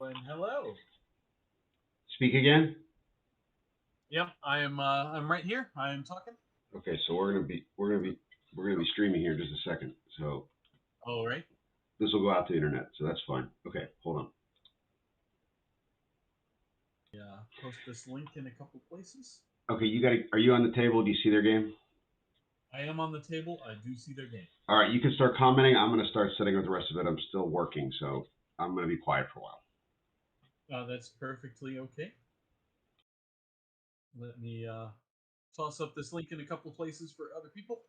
And hello. Speak again. Yep, I'm right here. I am talking. Okay, so we're gonna be streaming here in just a second. So All right. this will go out to the internet, so that's fine. Okay, hold on. Yeah, post this link in a couple places. Okay, you got. Are you on the table? Do you see their game? I am on the table. I do see their game. All right, you can start commenting. I'm gonna start setting up the rest of it. I'm still working, so I'm gonna be quiet for a while. That's perfectly okay. Let me toss up this link in a couple places for other people.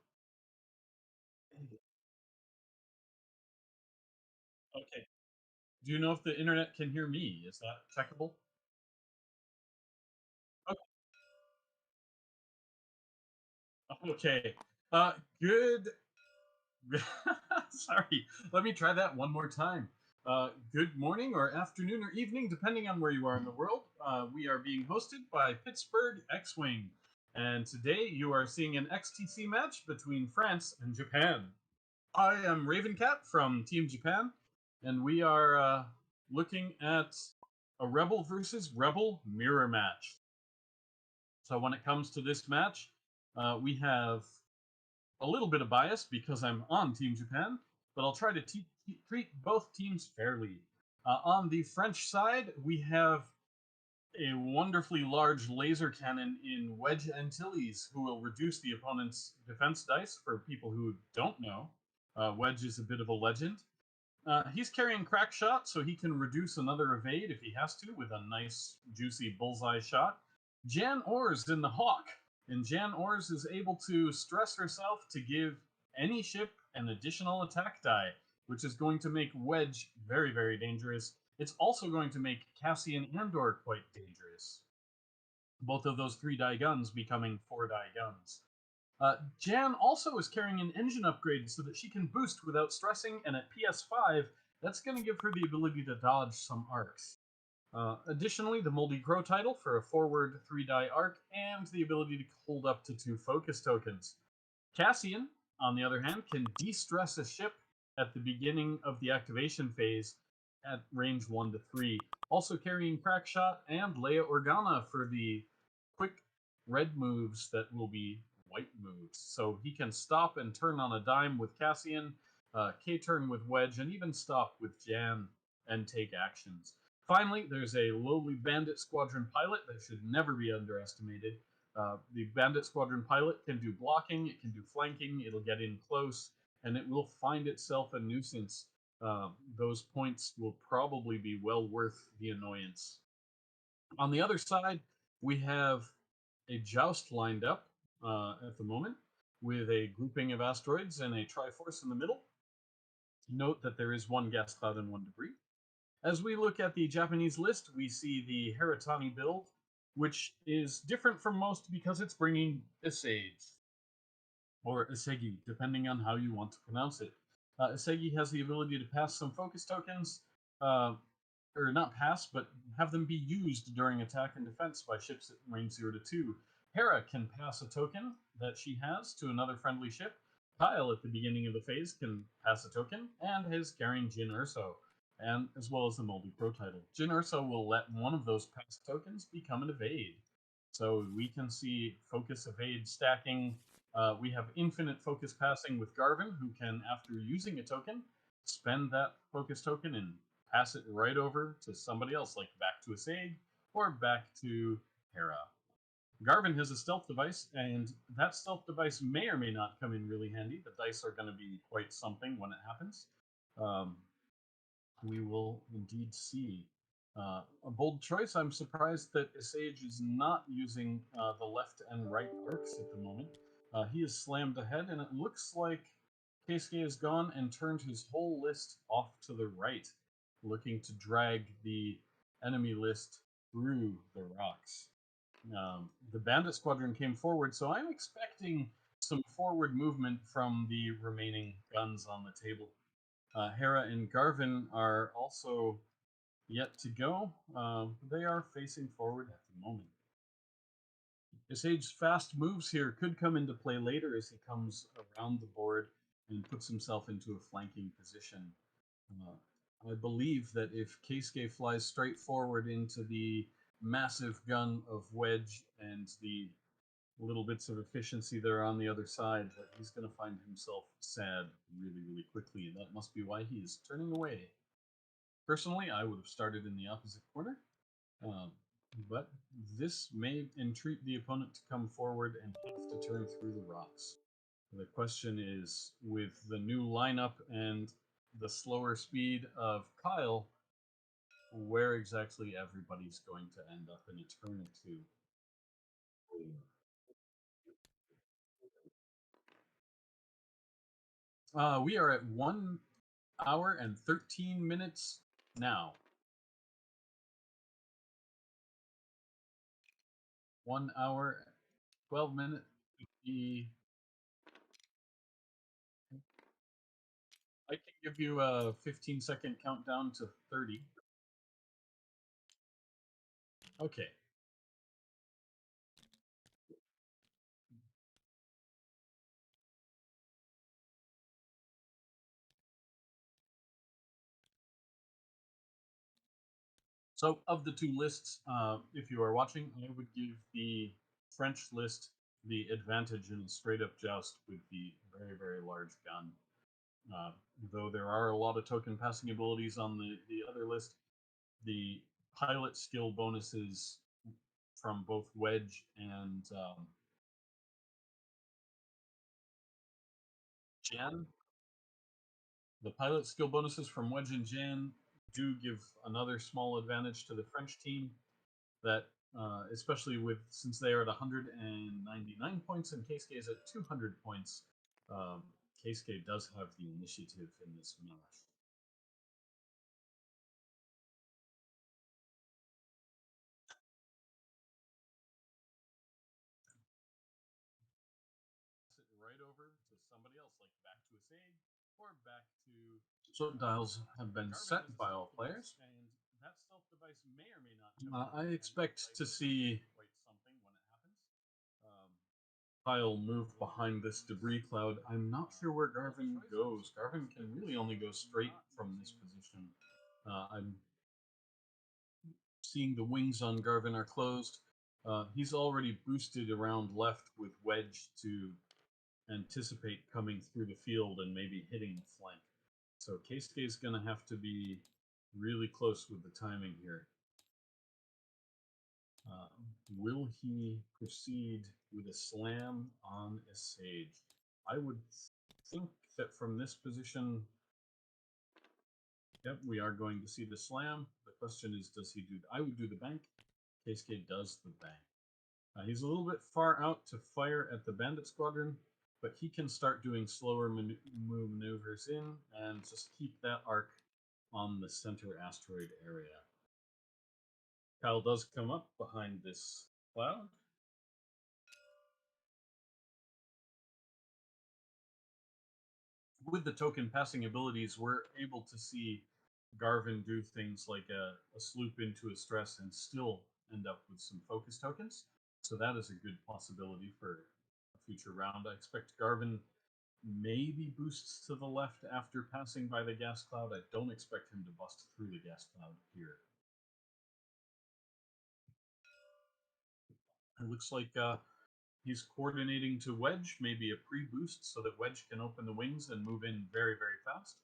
Okay. Do you know if the internet can hear me? Is that checkable? Okay. Good. Sorry. Let me try that one more time. Good morning or afternoon or evening, depending on where you are in the world. We are being hosted by Pittsburgh X Wing. And today you are seeing an XTC match between France and Japan. I am Ravencat from Team Japan, and we are looking at a Rebel versus Rebel mirror match. So when it comes to this match, we have a little bit of bias because I'm on Team Japan, but I'll try to treat both teams fairly. On the French side, we have a wonderfully large laser cannon in Wedge Antilles who will reduce the opponent's defense dice. For people who don't know, Wedge is a bit of a legend. He's carrying crack shot, so he can reduce another evade if he has to with a nice, juicy bullseye shot. Jan Ors in the Hawk, and Jan Ors is able to stress herself to give any ship an additional attack die, which is going to make Wedge very, very dangerous. It's also going to make Cassian Andor quite dangerous. Both of those 3 die guns becoming 4 die guns. Jan also is carrying an engine upgrade so that she can boost without stressing, and at PS5, that's going to give her the ability to dodge some arcs. Additionally, the Moldy Crow title for a forward 3 die arc, and the ability to hold up to 2 focus tokens. Cassian, on the other hand, can de-stress a ship at the beginning of the activation phase at range 1 to 3. Also carrying Crackshot and Leia Organa for the quick red moves that will be white moves. So he can stop and turn on a dime with Cassian, K-turn with Wedge, and even stop with Jan and take actions. Finally, there's a lowly Bandit Squadron pilot that should never be underestimated. The Bandit Squadron pilot can do blocking, it can do flanking, it'll get in close, and it will find itself a nuisance. Those points will probably be well worth the annoyance. On the other side, we have a joust lined up at the moment with a grouping of asteroids and a Triforce in the middle. Note that there is 1 gas cloud and 1 debris. As we look at the Japanese list, we see the Heratani build, which is different from most because it's bringing Asage, or Asegi, depending on how you want to pronounce it. Asegi has the ability to pass some focus tokens, uh, or not pass, but have them be used during attack and defense by ships at range 0 to 2. Hera can pass a token that she has to another friendly ship. Kyle, at the beginning of the phase, can pass a token and is carrying Jin Urso, and as well as the Moldy Pro title. Jin Urso will let one of those pass tokens become an evade. So we can see focus evade stacking. We have infinite focus passing with Garvin, who can, after using a token, spend that focus token and pass it right over to somebody else, like back to Asade or back to Hera. Garvin has a stealth device, and that stealth device may or may not come in really handy. The dice are going to be quite something when it happens. Um, we will indeed see. A bold choice. I'm surprised that Asage is not using the left and right arcs at the moment. He is slammed ahead, and it looks like Keisuke has gone and turned his whole list off to the right, looking to drag the enemy list through the rocks. The Bandit Squadron came forward, so I'm expecting some forward movement from the remaining guns on the table. Hera and Garvin are also yet to go. They are facing forward at the moment. Asage's fast moves here could come into play later as he comes around the board and puts himself into a flanking position. I believe that if Keisuke flies straight forward into the massive gun of Wedge and the little bits of efficiency that are on the other side, that he's going to find himself sad really, really quickly, and that must be why he is turning away. Personally, I would have started in the opposite corner, um, but this may entreat the opponent to come forward and have to turn through the rocks. The question is, with the new lineup and the slower speed of Kyle, where exactly everybody's going to end up in a turn or two. We are at 1 hour and 13 minutes now. 1 hour, 12 minutes. I can give you a 15-second countdown to 30. Okay. So, of the two lists, if you are watching, I would give the French list the advantage in a straight up joust with the very, very large gun. Uh, though there are a lot of token passing abilities on the other list, the pilot skill bonuses from both Wedge and Jan, the pilot skill bonuses from Wedge and Jan do give another small advantage to the French team that especially with since they are at 199 points and Keisuke is at 200 points, um, Keisuke does have the initiative in this match. Right over to somebody else, like back to a save or back to. So dials have been set by all players. And that stealth device may or may not. I expect to see quite something when it happens. Kyle move behind this debris cloud. I'm not sure where Garvin goes. Garvin can really only go straight from this position. I'm seeing the wings on Garvin are closed. He's already boosted around left with Wedge to anticipate coming through the field and maybe hitting the flank. So Keisuke is going to have to be really close with the timing here. Will he proceed with a slam on a Sage? I would think that from this position, yep, we are going to see the slam. The question is, does he do? I would do the bank. Keisuke does the bank. He's a little bit far out to fire at the bandit squadron, but he can start doing slower maneuvers in and just keep that arc on the center asteroid area. Kyle does come up behind this cloud. With the token passing abilities, we're able to see Garvin do things like a sloop into a stress and still end up with some focus tokens. So that is a good possibility for a future round. I expect Garvin maybe boosts to the left after passing by the gas cloud. I don't expect him to bust through the gas cloud here. It looks like he's coordinating to Wedge, maybe a pre-boost so that Wedge can open the wings and move in very, very fast.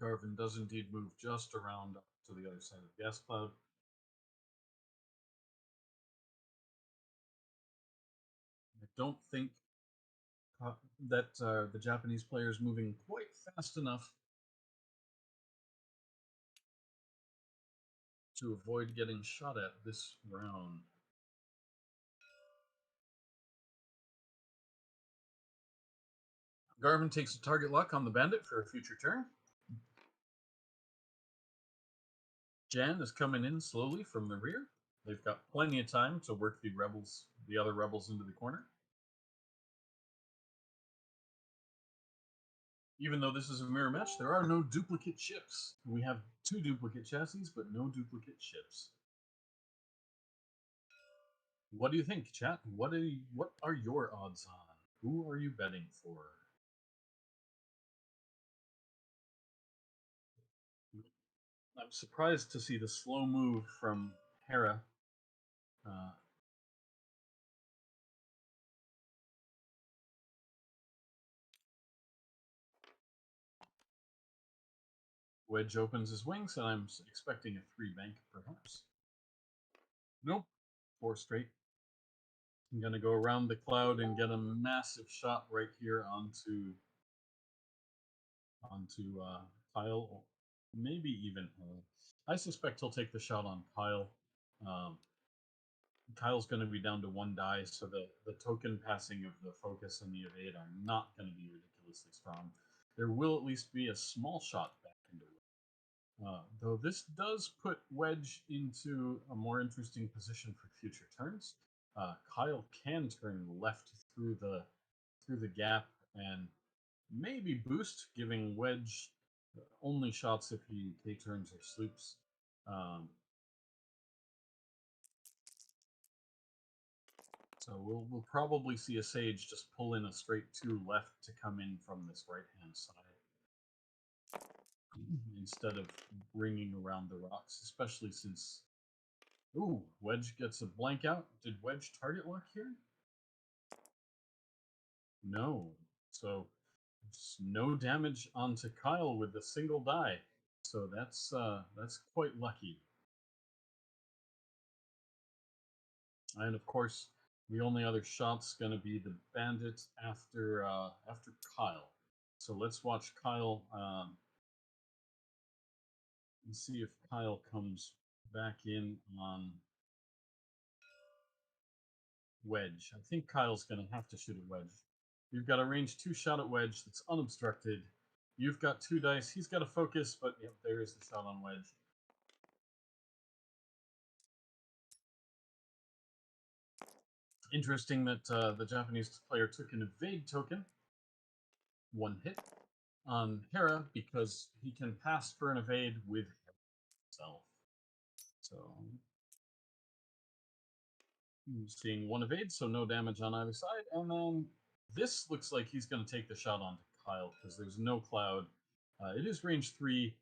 Garvin does indeed move just around to the other side of the gas cloud. I don't think that the Japanese player is moving quite fast enough to avoid getting shot at this round. Garvin takes a target lock on the bandit for a future turn. Jan is coming in slowly from the rear. They've got plenty of time to work the other rebels into the corner. Even though this is a mirror match, there are no duplicate ships. We have 2 duplicate chassis, but no duplicate ships. What do you think, chat? What are your odds on? Who are you betting for? I'm surprised to see the slow move from Hera. Wedge opens his wings, and I'm expecting a 3 bank, perhaps. Nope, 4 straight. I'm gonna go around the cloud and get a massive shot right here onto Kyle, maybe even I suspect he'll take the shot on Kyle. Um, Kyle's going to be down to 1 die, so the token passing of the focus and the evade are not going to be ridiculously strong. There will at least be a small shot back into it. Though this does put Wedge into a more interesting position for future turns. Kyle can turn left through the gap and maybe boost, giving Wedge only shots if he K-turns or sloops. So we'll probably see a Sage just pull in a straight 2 left to come in from this right-hand side instead of bringing around the rocks, especially since... Ooh, Wedge gets a blank out. Did Wedge target lock here? No. So no damage onto Kyle with a single die. So that's quite lucky. And of course, the only other shot's going to be the bandit after Kyle. So let's watch Kyle and see if Kyle comes back in on Wedge. I think Kyle's going to have to shoot at Wedge. You've got a range 2 shot at Wedge that's unobstructed. You've got 2 dice. He's got a focus, but yep, there is the shot on Wedge. Interesting that the Japanese player took an evade token, 1 hit, on Hera because he can pass for an evade with himself. So seeing 1 evade, so no damage on either side, and then this looks like he's going to take the shot onto Kyle because there's no cloud. It is range 3.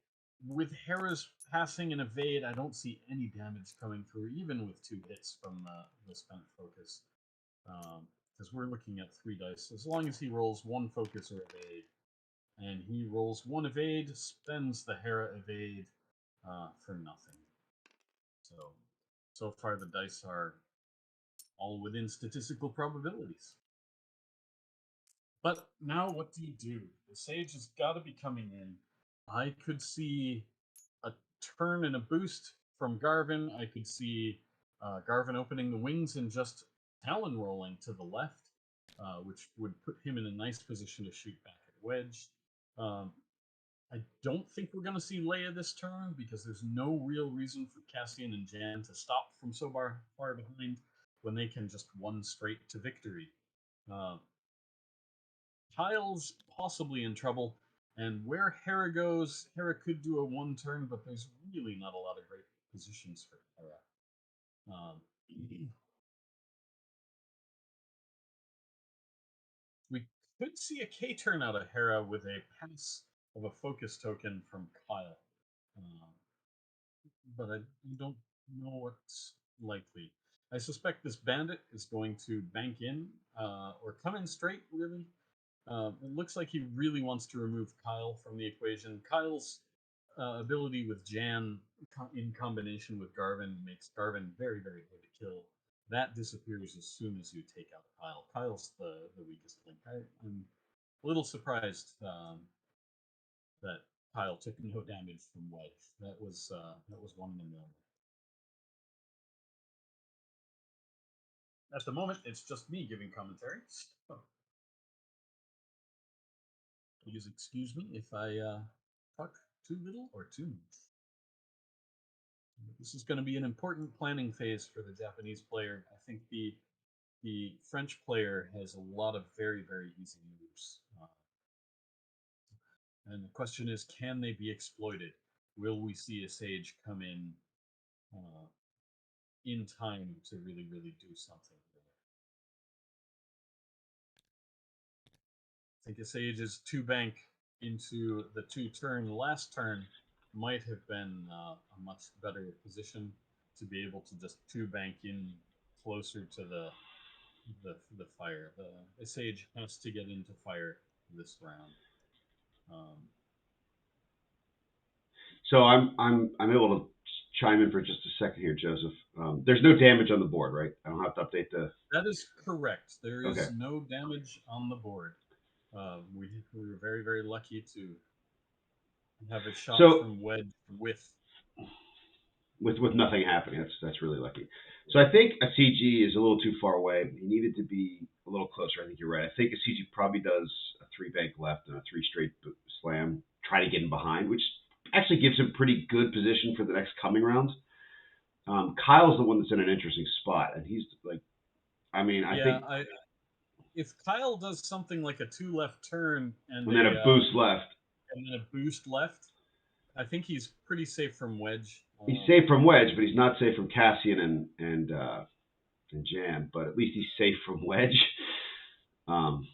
With Hera's passing and evade, I don't see any damage coming through, even with 2 hits from the spent focus. Because we're looking at 3 dice. As long as he rolls 1 focus or evade, and he rolls 1 evade, spends the Hera evade for nothing. So far the dice are all within statistical probabilities. But now what do you do? The Sage has got to be coming in. I could see a turn and a boost from Garvin. I could see Garvin opening the wings and just Talon rolling to the left, which would put him in a nice position to shoot back at Wedge. I don't think we're going to see Leia this turn because there's no real reason for Cassian and Jan to stop from so far behind when they can just 1 straight to victory. Kyle's possibly in trouble, and where Hera goes, Hera could do a 1 turn, but there's really not a lot of great positions for Hera. We could see a K turn out of Hera with a pass of a focus token from Kyle. But I don't know what's likely. I suspect this bandit is going to bank in or come in straight, really. It looks like he really wants to remove Kyle from the equation. Kyle's ability with Jan in combination with Garvin makes Garvin very, very hard to kill. That disappears as soon as you take out Kyle. Kyle's the weakest link. I'm a little surprised that Kyle took no damage from Wedge. That was 1 in a million. At the moment, it's just me giving commentary. Please excuse me if I talk too little or too much. This is going to be an important planning phase for the Japanese player. I think the French player has a lot of very, very easy moves. And the question is, can they be exploited? Will we see a Sage come in time to really, really do something? I think a Sage's 2 bank into the 2 turn last turn might have been a much better position to be able to just 2 bank in closer to the fire. The Sage has to get into fire this round. So I'm able to chime in for just a second here, Joseph. There's no damage on the board, right? I don't have to update the. That is correct. There is Okay. no damage on the board. We were very, very lucky to have a shot from wedge with nothing happening. That's really lucky. So I think a CG is a little too far away. He needed to be a little closer. I think you're right. I think a CG probably does a 3 bank left and a 3 straight slam, try to get in behind, which actually gives him pretty good position for the next coming rounds. Kyle's the one that's in an interesting spot, and he's like, I mean, I think if Kyle does something like a 2 left turn and then a boost left, and then a boost left, I think he's pretty safe from wedge. He's safe from wedge, but he's not safe from Cassian and Jan. But at least he's safe from wedge. And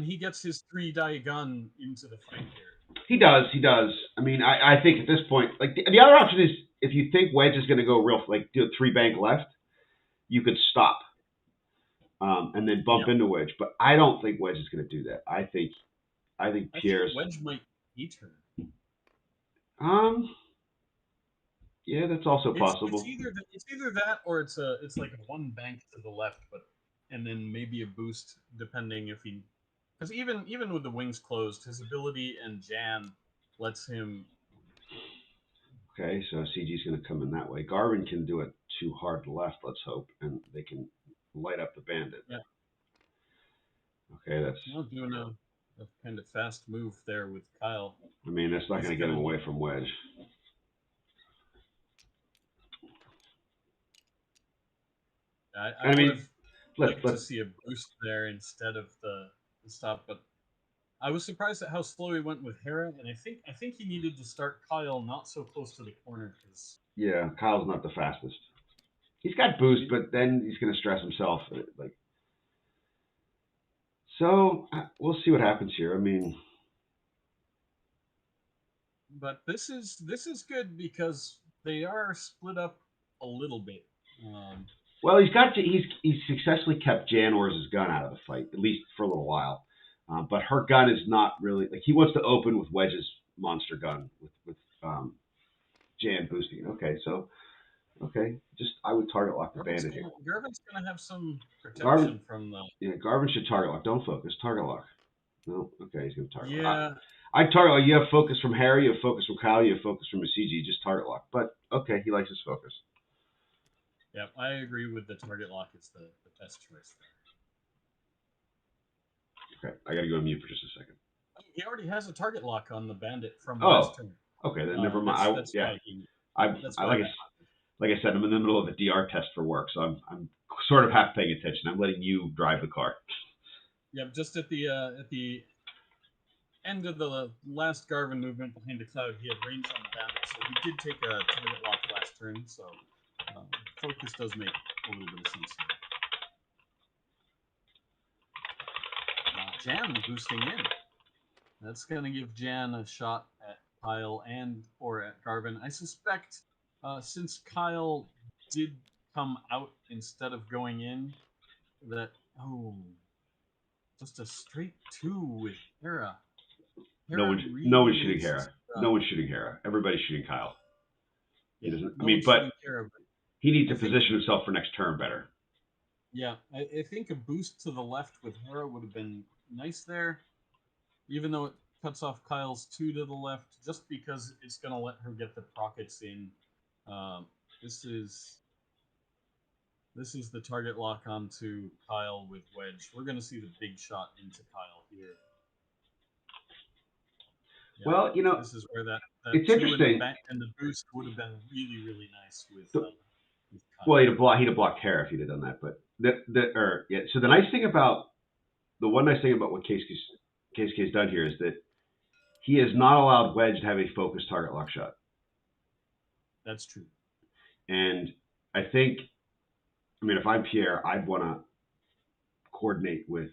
he gets his 3-die gun into the fight here. He does. I mean, I think at this point, like the other option is if you think wedge is going to go real, like do a 3 bank left, you could stop and then bump into wedge. But I don't think wedge is going to do that. I think Pierre's wedge might eat her. Yeah, that's also possible. It's either that or it's like a 1 bank to the left, and then maybe a boost depending if he, because even with the wings closed, his ability and Jan lets him. Okay, so CG's going to come in that way. Garvin can do it too hard left, let's hope, and they can light up the bandit. Yeah. Okay, that's doing a kind of fast move there with Kyle. I mean, that's not going to get him away from wedge. I mean, like to see a boost there instead of the stop, but I was surprised at how slow he went with Hera, and I think he needed to start Kyle not so close to the corner because Kyle's not the fastest. He's got boost, but then he's going to stress himself. So we'll see what happens here. I mean, but this is good because they are split up a little bit. Well, he's successfully kept Jan Orr's gun out of the fight, at least for a little while. But her gun is not really like he wants to open with Wedge's monster gun with Jan boosting it. Okay, just I would target lock the bandit here. Garvin's gonna have some protection from the. Garvin should target lock. Don't focus. Target lock. No, okay, he's gonna target. Yeah. I target lock. You have focus from Harry. You have focus from Kyle. You have focus from CG. Just target lock. But okay, he likes his focus. Yeah, I agree with the target lock. It's the best choice there. Okay, I got to go on mute for just a second. He already has a target lock on the bandit from last turn. Okay, then never mind. Like I said, I'm in the middle of a DR test for work, so I'm sort of half paying attention. I'm letting you drive the car. Yeah, just at the end of the last Garvin movement behind the cloud, he had range on the bandit, so he did take a target lock last turn. So focus does make a little bit of sense here. Jan boosting in. That's going to give Jan a shot at Kyle or at Garvin. I suspect since Kyle did come out instead of going in, that just a straight 2 with Hera. No one's shooting Hera. No one's shooting Hera. Everybody's shooting Kyle. He doesn't. But he needs to position himself for next turn better. Yeah, I think a boost to the left with Hera would have been nice there, even though it cuts off Kyle's 2 to the left, just because it's going to let her get the prockets in. This is the target lock onto Kyle with wedge. We're going to see the big shot into Kyle here. Yeah, well, this is where that it's interesting, and the boost would have been really, really nice with. Well, he'd have blocked Hera if he'd have done that. But so the one nice thing about what KSK's done here is that he has not allowed Wedge to have a focused target lock shot. That's true. And I think, if I'm Pierre, I'd want to coordinate with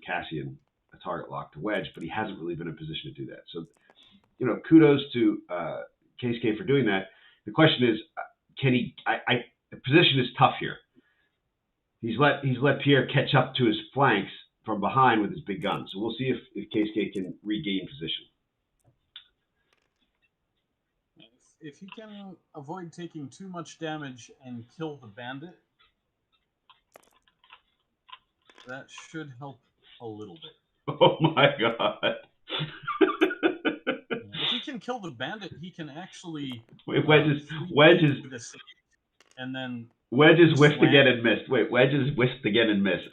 Cassian a target lock to Wedge, but he hasn't really been in a position to do that. So, kudos to KSK for doing that. The question is, can he? The position is tough here. He's let Pierre catch up to his flanks from behind with his big gun. So we'll see if KSK can regain position. If he can avoid taking too much damage and kill the bandit, that should help a little bit. Oh my god. If he can kill the bandit, he can actually Wedge is and then Wedge is whiffed again and missed. Wedge is whiffed again and missed.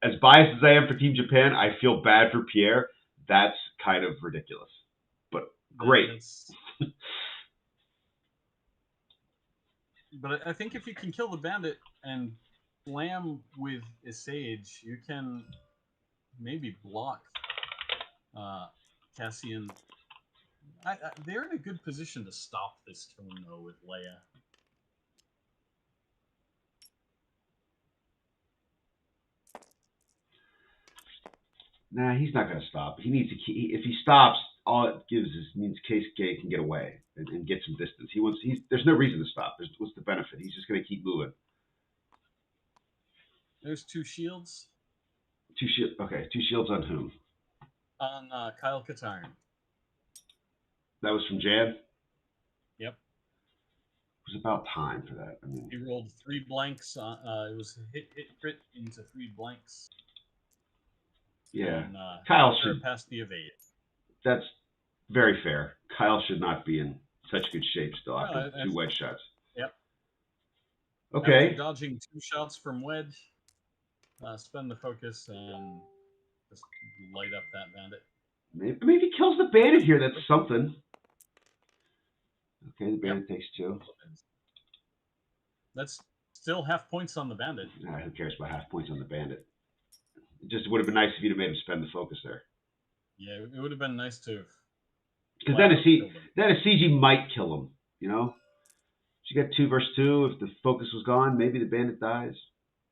As biased as I am for Team Japan, I feel bad for Pierre. That's kind of ridiculous, but great. But I think if you can kill the bandit and slam with a sage, you can maybe block Cassian. They're in a good position to stop this killing, though, with Leia. Nah, he's not going to stop. He needs to keep. If he stops, all it means KSK can get away and get some distance. There's no reason to stop. What's the benefit? He's just going to keep moving. There's 2 shields. Okay, 2 shields on whom? On Kyle Katarn. That was from Jan? Yep. It was about time for that. He rolled 3 blanks. It was hit crit into 3 blanks. Yeah. And, Kyle should pass the evade. That's very fair. Kyle should not be in such good shape still after 2 wedge shots. Yep. Okay. After dodging 2 shots from Wedge, spend the focus and just light up that bandit. Maybe if he kills the bandit here, that's something. Okay, the bandit takes 2. That's still half points on the bandit. Nah, who cares about half points on the bandit? It just would have been nice if you'd have made him spend the focus there. Yeah, it would have been nice to. Because then a CG might kill him, You got 2 versus 2. If the focus was gone, maybe the bandit dies.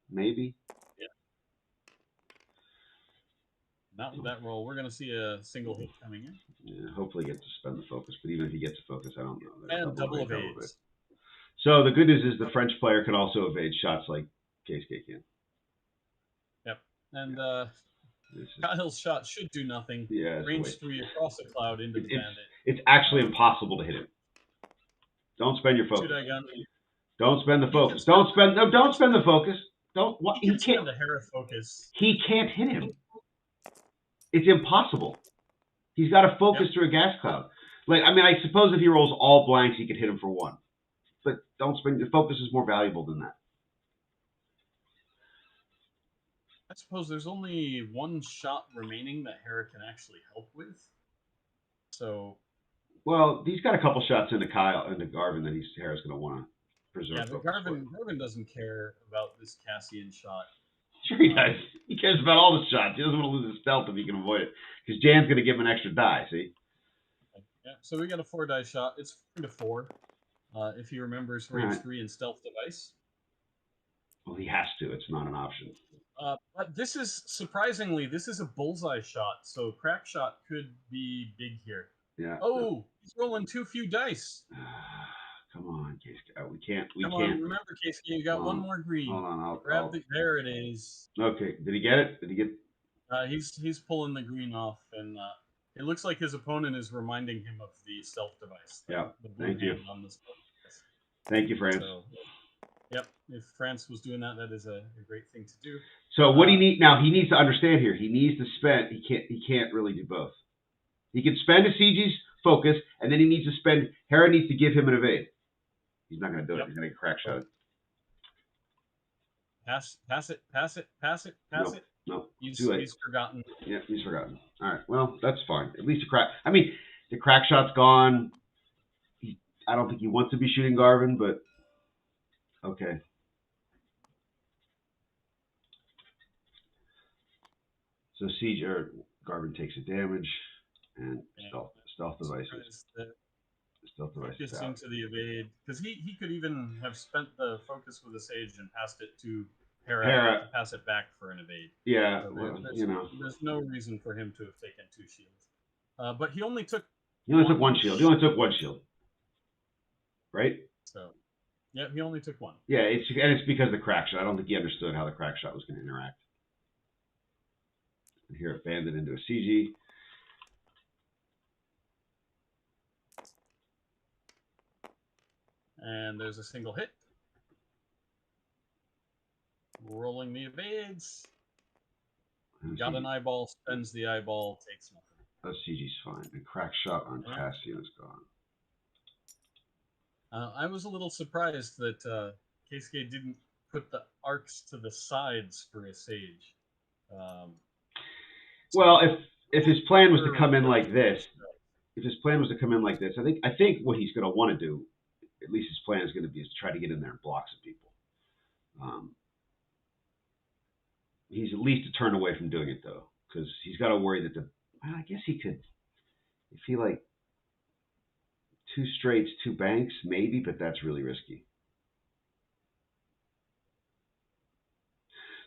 Maybe. Yeah. Not with that roll. We're going to see a single hit coming in. Yeah, hopefully he gets to spend the focus. But even if he gets a focus, I don't know. And double evades. So the good news is the French player can also evade shots like KSK can. Yep. And Kyle's shot should do nothing. Yeah, range 3 across the cloud into the bandit. It's actually impossible to hit him. Don't spend your focus. Don't spend the focus. Don't spend the focus. He can't spend a Hera focus. He can't hit him. It's impossible. He's got to focus through a gas cloud. I suppose if he rolls all blanks, he could hit him for 1. But don't spend. The focus is more valuable than that. I suppose there's only 1 shot remaining that Hera can actually help with. So. Well, he's got a couple shots into Garvin that Hera's going to want to preserve. Yeah, but Garvin doesn't care about this Cassian shot. Sure he does. He cares about all the shots. He doesn't want to lose his stealth if he can avoid it. Because Jan's going to give him an extra die, see? Yeah, so we got a 4 die shot. It's 4 to 4. If he remembers range 3 and stealth device. Well, he has to. It's not an option. But this is a bullseye shot, so crack shot could be big here. Yeah. Oh, he's rolling too few dice. Come on, KSK. We can't. Remember, KSK, you got 1 more green. Hold on. There it is. Okay. Did he get it? Did he get? He's pulling the green off, and it looks like his opponent is reminding him of the stealth device. Yeah. Thank you. Thank you, France. So, yep. If France was doing that, that is a great thing to do. So what do you need now? He needs to understand here. He needs to spend. He can't really do both. He can spend a CG's focus, and then he needs to spend. Hera needs to give him an evade. He's not going to do it. He's going to get crack shot. Pass it. No. He's forgotten. Yeah, he's forgotten. All right. Well, that's fine. At least the crack shot's gone. I don't think he wants to be shooting Garvin, but okay. So Siege or Garvin takes a damage, and stealth devices. Stealth devices Focus out. into the evade, because he could even have spent the focus with a Sage and passed it to Hera to pass it back for an evade. Yeah, so there's no reason for him to have taken 2 shields. But he only took. He only took 1 shield. He only took 1 shield, right? So, yeah, he only took 1. Yeah, it's because of the crack shot. I don't think he understood how the crack shot was going to interact. And here it banded into a CG. And there's a single hit. Rolling the evades. Got an eyeball, spends the eyeball, takes nothing. Oh, CG's fine. And crack shot on Cassian is gone. I was a little surprised that Keisuke didn't put the arcs to the sides for a Sage. Well, if his plan was to come in like this, I think what he's going to want to do, at least his plan is going to be, is to try to get in there and block some people. He's at least a turn away from doing it, though, because he's got to worry that I guess he could, if he 2 straights, 2 banks, maybe, but that's really risky.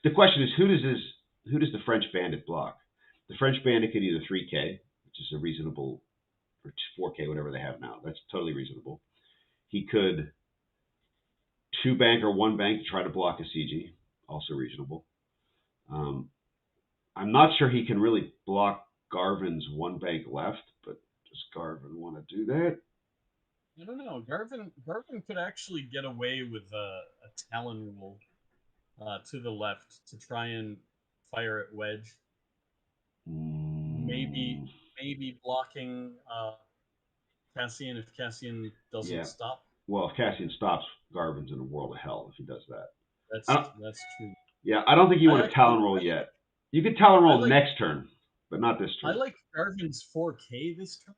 The question is, who does the French Bandit block? The French Bandit could either 3K, which is a reasonable, or 4K, whatever they have now. That's totally reasonable. He could 2 bank or 1 bank to try to block a CG, also reasonable. I'm not sure he can really block Garvin's 1 bank left, but does Garvin want to do that? I don't know. Garvin could actually get away with a Talon roll to the left to try and fire at Wedge. Maybe blocking Cassian if Cassian doesn't stop. Well, if Cassian stops, Garvin's in a world of hell if he does that. That's true. Yeah, I don't think you want to Talon roll yet. You could Talon roll next turn, but not this turn. I like Garvin's 4K this turn.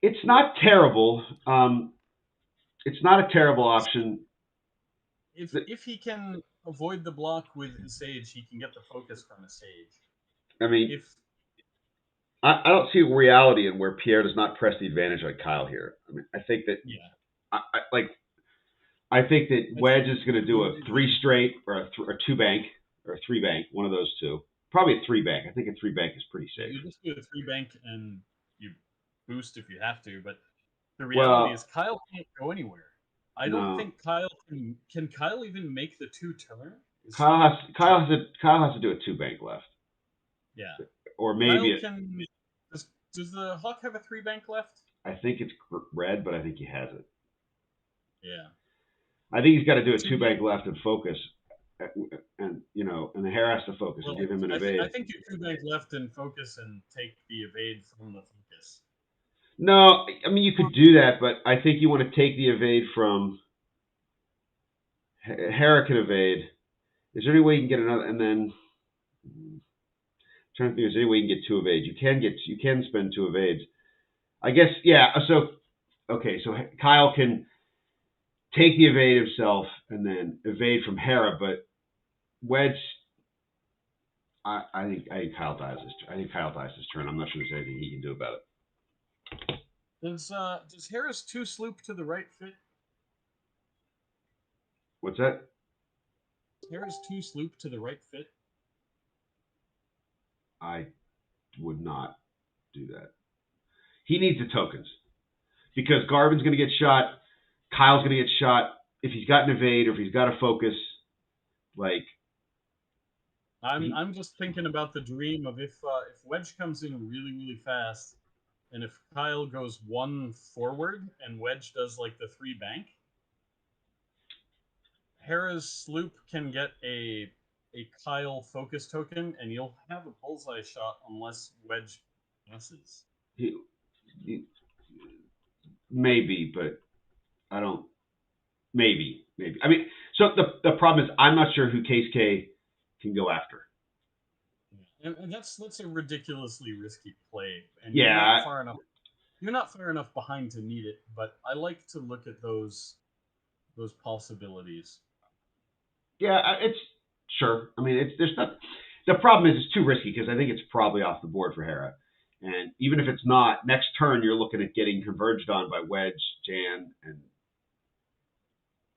It's not terrible. It's not a terrible option. If he can avoid the block with a Sage, he can get the focus from a Sage. I mean, I don't see reality in where Pierre does not press the advantage on Kyle here. I mean, I think that I think that Wedge is going to do a 3 straight or a 2 bank or a 3 bank, one of those two. Probably a 3 bank. I think a 3 bank is pretty safe. You just do a 3 bank and you boost if you have to, but the reality is Kyle can't go anywhere. I don't think Kyle can Kyle even make the 2 turn? Kyle has to do a 2 bank left. Yeah. Or maybe does the Hawk have a 3 bank left? I think it's red, but I think he has it. Yeah. I think he's got to do a 2 bank left and focus, and the hair has to focus and give him an evade. I think you 2 bank left and focus and take the evade from the focus. No, I mean you could do that, but I think you want to take the evade from Hera can evade. Is there any way you can get another? And then I'm trying to think, is there any way you can get 2 evades? You can spend 2 evades. I guess So Kyle can take the evade himself and then evade from Hera, but Wedge. I think Kyle dies this turn. I think Kyle dies this turn. I'm not sure there's anything he can do about it. Does Hera's 2 sloop to the right fit? What's that? Hera's 2 sloop to the right fit? I would not do that. He needs the tokens because Garvin's going to get shot. Kyle's going to get shot. If he's got an evade or if he's got a focus, I'm just thinking about the dream of if Wedge comes in really, really fast, and if Kyle goes 1 forward and Wedge does the 3 bank, Hera's sloop can get a Kyle focus token, and you'll have a bullseye shot unless Wedge passes. Maybe, but I don't. Maybe. I mean, so the problem is I'm not sure who Case K can go after. And that's a ridiculously risky play. And you're not far enough behind to need it, but I like to look at those possibilities. Yeah, it's sure. I mean, there's not. The problem is it's too risky because I think it's probably off the board for Hera. And even if it's not, next turn you're looking at getting converged on by Wedge, Jan, and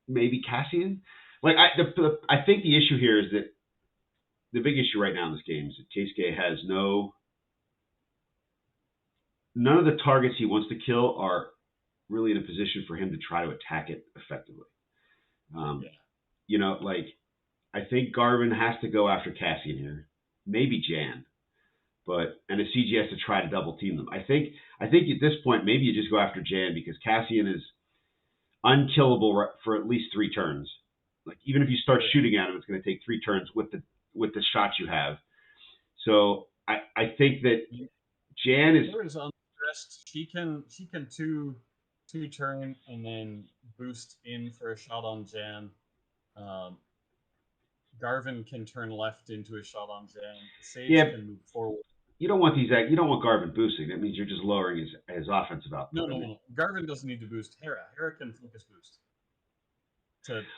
maybe Cassian. Like I think the issue here is that the big issue right now in this game is that Keisuke has none of the targets he wants to kill are really in a position for him to try to attack it effectively. You know, like I think Garvin has to go after Cassian here, maybe Jan, and the CG has to try to double team them. I think at this point maybe you just go after Jan because Cassian is unkillable for at least 3 turns. Like even if you start shooting at him, it's going to take 3 turns with the shots you have. So I think that Jan is unstressed. She can two turn and then boost in for a shot on Jan. Garvin can turn left into a shot on Jan. Sage can move forward. You don't want Garvin boosting. That means you're just lowering his offensive output. No. Garvin doesn't need to boost Hera. Hera can focus boost.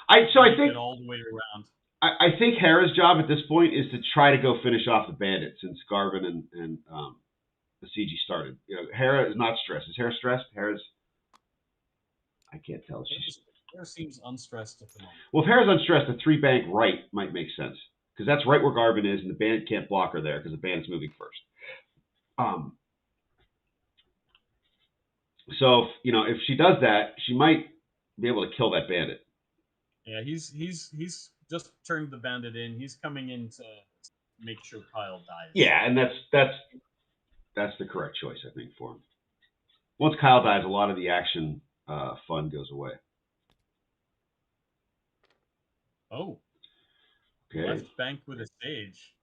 I think it all the way around. I think Hera's job at this point is to try to go finish off the bandit since Garvin and the CG started. You know, Hera is not stressed. Is Hera stressed? I can't tell. Hera seems unstressed at the moment. Well, if Hera's unstressed, a 3-bank right might make sense because that's right where Garvin is, and the bandit can't block her there because the bandit's moving first. So if she does that, she might be able to kill that bandit. Yeah, he's just turned the bandit in. He's coming in to make sure Kyle dies. Yeah, and that's the correct choice, I think, for him. Once Kyle dies, a lot of the action fun goes away. Oh. Okay. Left bank with a sage.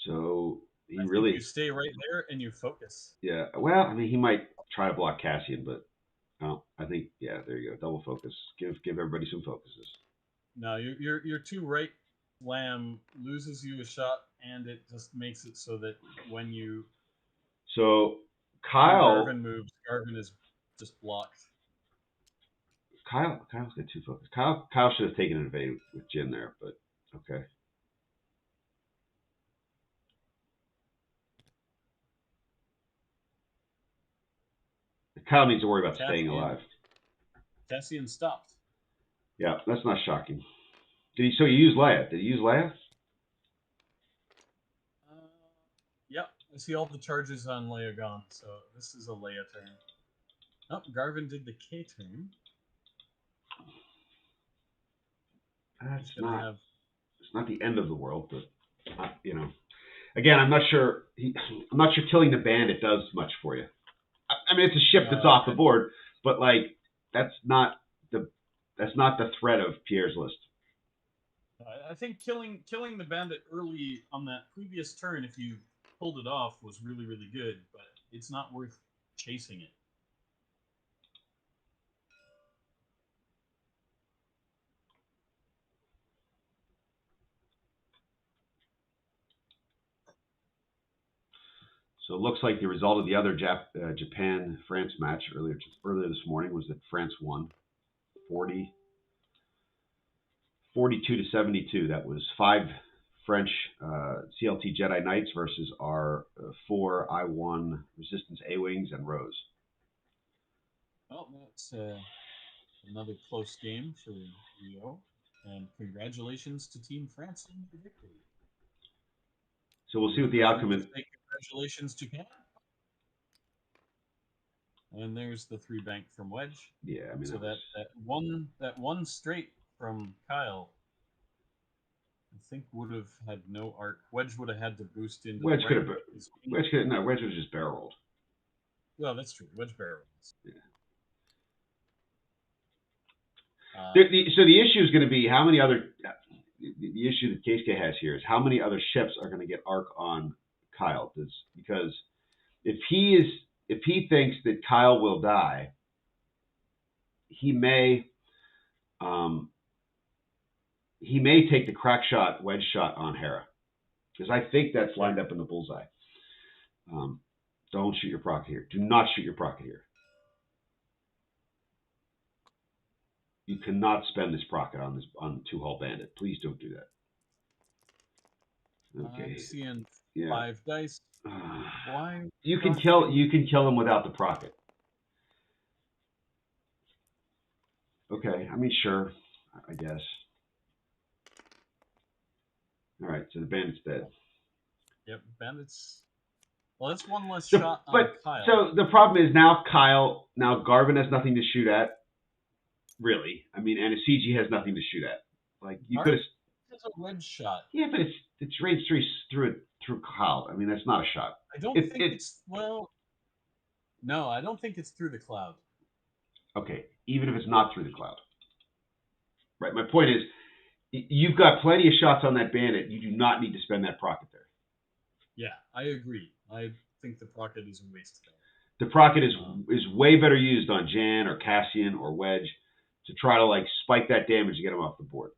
So I think you stay right there and you focus. Yeah. Well, I mean, he might try to block Cassian, but I think there you go. Double focus. Give everybody some focuses. No, your 2 right slam loses you a shot, and it just makes it so that when you Garvin moves, Garvin is just blocked. Kyle's got 2 focus. Kyle should have taken an evade with Jin there, but okay. Kyle needs to worry about staying alive. Cassian stopped. Yeah, that's not shocking. So you use Leia? Did he use Leia? Yep. I see all the charges on Leia gone, so this is a Leia turn. Oh, Garvin did the K turn. It's not the end of the world, but again, I'm not sure killing the bandit does much for you. I mean, it's a ship that's off the board, but like that's not the threat of Pierre's list. I think killing the bandit early on that previous turn, if you pulled it off, was really, really good, but it's not worth chasing it. So it looks like the result of the other Japan-France match earlier this morning was that France won 42-72. That was 5 French CLT Jedi Knights versus our 4 I-1 Resistance A-Wings and Rose. Well, that's another close game for Rio, and congratulations to Team France in the victory. So we'll see what the outcome is. Congratulations, Japan. And there's the 3-bank from Wedge. Yeah, I mean, so that one straight from Kyle, I think would have had no arc. Wedge would have had to boost into. Wedge would have just barrel rolled. Well, that's true. Wedge barrel rolls. Yeah. So the issue is going to be how many other. The issue that Keisuke has here is how many other ships are going to get arc on Kyle. Because if he thinks that Kyle will die, he may take the crack shot, wedge shot on Hera, because I think that's lined up in the bullseye. Don't shoot your proc here. Do not shoot your proc here. You cannot spend this procket on 2-hull bandit. Please don't do that. Okay. I'm seeing Yeah. 5 dice. Why? You can kill him without the procket. Okay, I mean, sure, I guess. All right, so the bandit's dead. Yep, bandits. Well, that's one less shot on Kyle. So the problem is now Garvin has nothing to shoot at, really. I mean, and a CG has nothing to shoot at. Like you could have. It's a wedge shot. Yeah, but it's range 3 through Kyle. I mean, that's not a shot. I don't think it's well. No, I don't think it's through the cloud. Okay, even if it's not through the cloud. Right. My point is, you've got plenty of shots on that bandit. You do not need to spend that procket there. Yeah, I agree. I think the procket is a waste there. The procket is way better used on Jan or Cassian or Wedge to try to like spike that damage to get him off the board.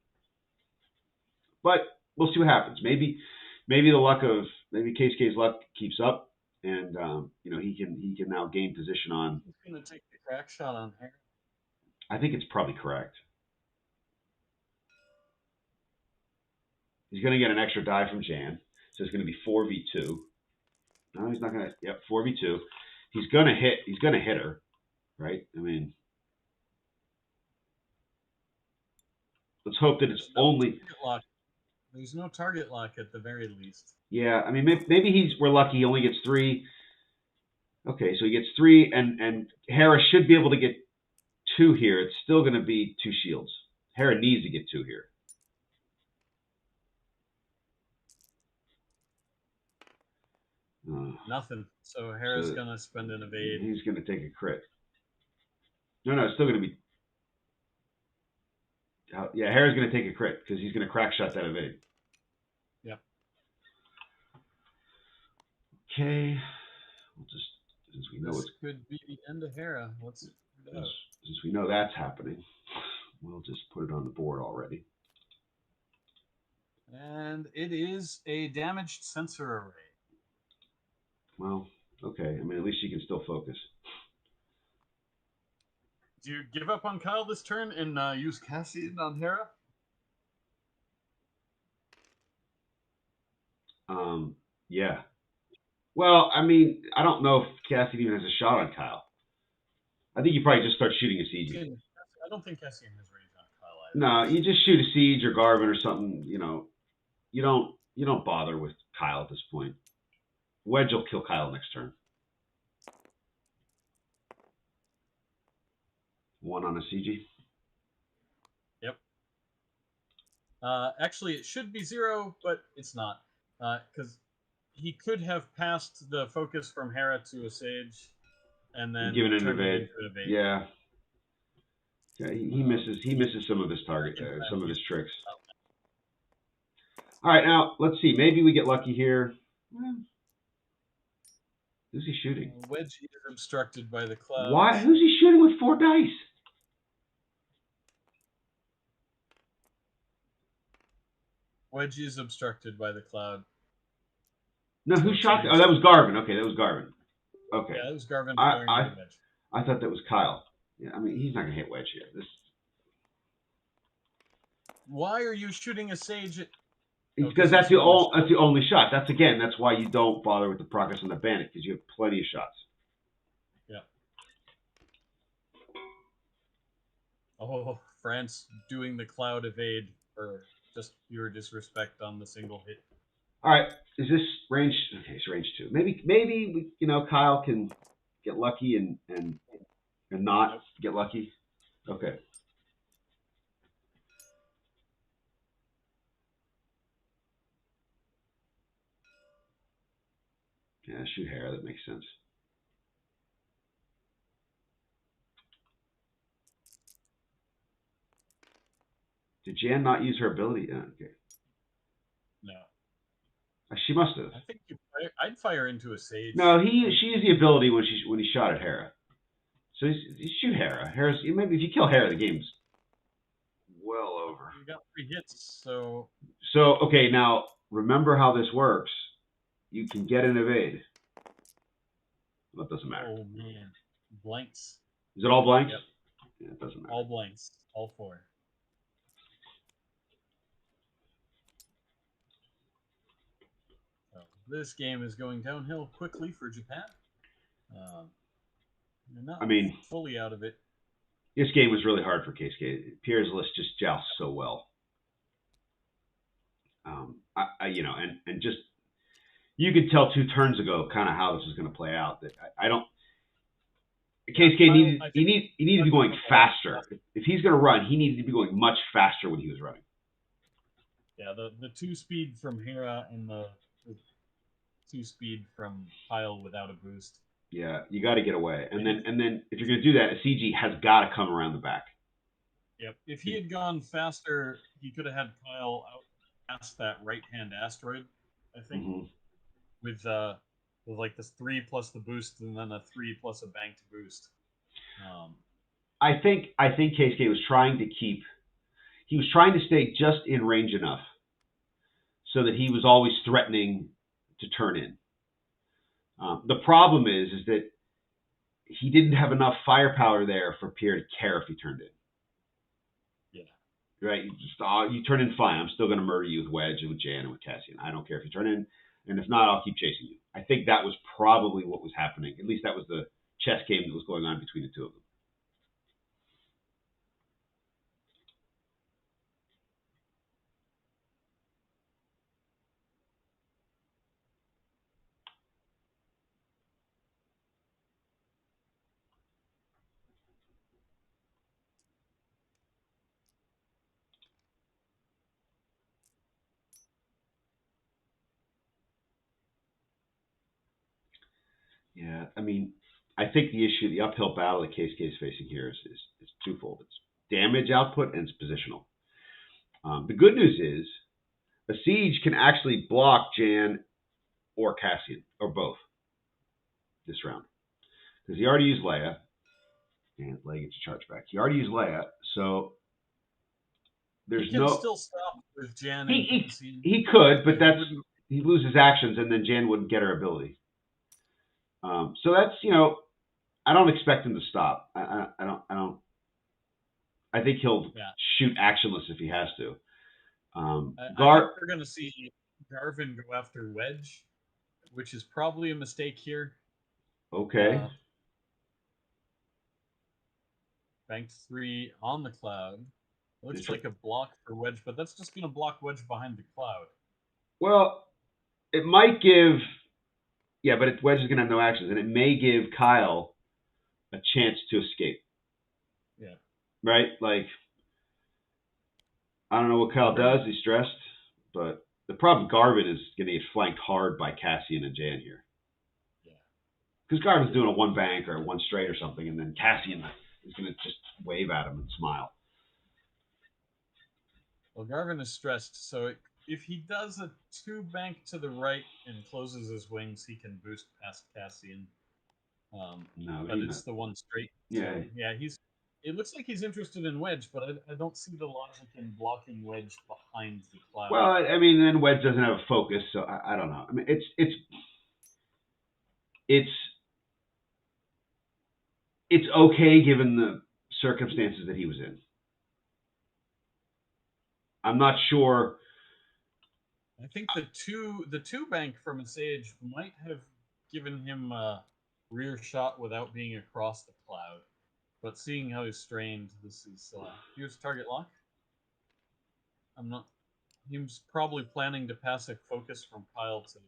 But we'll see what happens. Maybe KSK's luck keeps up, and he can now gain position on. He's gonna take the crack shot on Hera. I think it's probably correct. He's gonna get an extra die from Jan, so it's gonna be 4v2. No, he's not gonna. Yep, 4v2. He's gonna hit. He's gonna hit her, right? I mean, let's hope that it's only. There's no target lock at the very least. Yeah, I mean, maybe we're lucky. He only gets 3. Okay, so he gets 3, and Hera should be able to get 2 here. It's still going to be 2 shields. Hera needs to get 2 here. Nothing. So Hera's going to spend an evade. He's going to take a crit. No, it's still going to be. Yeah, Hera's going to take a crit because he's going to crack shot that evade. Yep. Okay. We'll just, since we know this could be the end of Hera. Since we know that's happening, we'll just put it on the board already. And it is a damaged sensor array. Well, okay. I mean, at least she can still focus. Do you give up on Kyle this turn and use Cassian on Hera? Yeah. Well, I mean, I don't know if Cassian even has a shot on Kyle. I think you probably just start shooting a siege. I don't think Cassian has range on Kyle either. No, you just shoot a siege or Garvin or something. You don't bother with Kyle at this point. Wedge will kill Kyle next turn. 1 on a CG. Yep. Actually, it should be 0, but it's not. Because he could have passed the focus from Hera to a Sage, and then given an evade. Into an evade. Yeah. Yeah, he misses some of his some of his tricks. All right, now let's see. Maybe we get lucky here. Who's he shooting? Wedge is obstructed by the cloud. Why? Who's he shooting with 4 dice? Wedge is obstructed by the cloud. No, who shot? Oh, that was Garvin. Okay, that was Garvin. Okay. Yeah, that was Garvin. I thought that was Kyle. Yeah, I mean, he's not going to hit Wedge here. Why are you shooting a Sage? Because that's the only shot. That's why you don't bother with the progress on the bandit, because you have plenty of shots. Yeah. Oh, France doing the cloud evade for just pure disrespect on the single hit. All right, is this range? Okay, it's range 2. Maybe Kyle can get lucky and not get lucky. Okay. Yeah, shoot Hera. That makes sense. Did Jan not use her ability? Okay. No. She must have. I think I'd fire into a Sage. No, she used the ability when he shot at Hera. So you shoot Hera. Maybe if you kill Hera, the game's well over. You got 3 hits, so. So okay, now remember how this works. You can get an evade. Well, that doesn't matter. Oh man, blanks. Is it all blanks? Yep. Yeah, it doesn't matter. All blanks. All 4. this game is going downhill quickly for Japan. They're not I mean, fully out of it. this game was really hard for KSK. Pierre's list just jousts so well. And just you could tell 2 turns ago kind of how this was going to play out. That I don't. KSK needed he needed to be going faster. If he's going to run, he needed to be going much faster when he was running. Yeah, the 2-speed from Hera and the 2-speed from Kyle without a boost. Yeah, you got to get away, and then if you're going to do that, a CG has got to come around the back. Yep. If he had gone faster, he could have had Kyle out past that right-hand asteroid, I think, with like this 3 plus the boost and then a 3 plus a banked boost. I think KSK was trying to stay just in range enough so that he was always threatening to turn in. The problem is that he didn't have enough firepower there for Pierre to care if he turned in. Yeah. Right? You turn in, fine. I'm still going to murder you with Wedge and with Jan and with Cassian. I don't care if you turn in, and if not, I'll keep chasing you. I think that was probably what was happening. At least that was the chess game that was going on between the two of them. Yeah, I mean, I think the uphill battle that KSK is facing here is twofold. It's damage output and it's positional. The good news is a siege can actually block Jan or Cassian, or both, this round. Because he already used Leia, and Leia gets a charge back. He already used Leia, so there's he can still stop with Jan and Cassian. He could, but he loses actions, and then Jan wouldn't get her ability. So that's, I don't expect him to stop. I don't. I think he'll shoot actionless if he has to. I think we're going to see Garvin go after Wedge, which is probably a mistake here. Okay. Banked 3 on the cloud. Looks like a block for Wedge, but that's just going to block Wedge behind the cloud. Well, it might give... Yeah, but Wedge is going to have no actions, and it may give Kyle a chance to escape. Yeah. Right? Like, I don't know what Kyle does. He's stressed. But the problem, Garvin is going to get flanked hard by Cassian and Jan here. Yeah. Because Garvin's doing a 1 bank or a 1 straight or something, and then Cassian is going to just wave at him and smile. Well, Garvin is stressed, so if he does a 2 bank to the right and closes his wings, he can boost past Cassian. No, but it's the 1 straight. Yeah. So, yeah, it looks like he's interested in Wedge, but I don't see the logic in blocking Wedge behind the cloud. Well, I mean, then Wedge doesn't have a focus, so I don't know. I mean, it's okay given the circumstances that he was in. I'm not sure. I think the two bank from a Sage might have given him a rear shot without being across the cloud. But seeing how he's strained, this is here's target lock. He's probably planning to pass a focus from Kyle to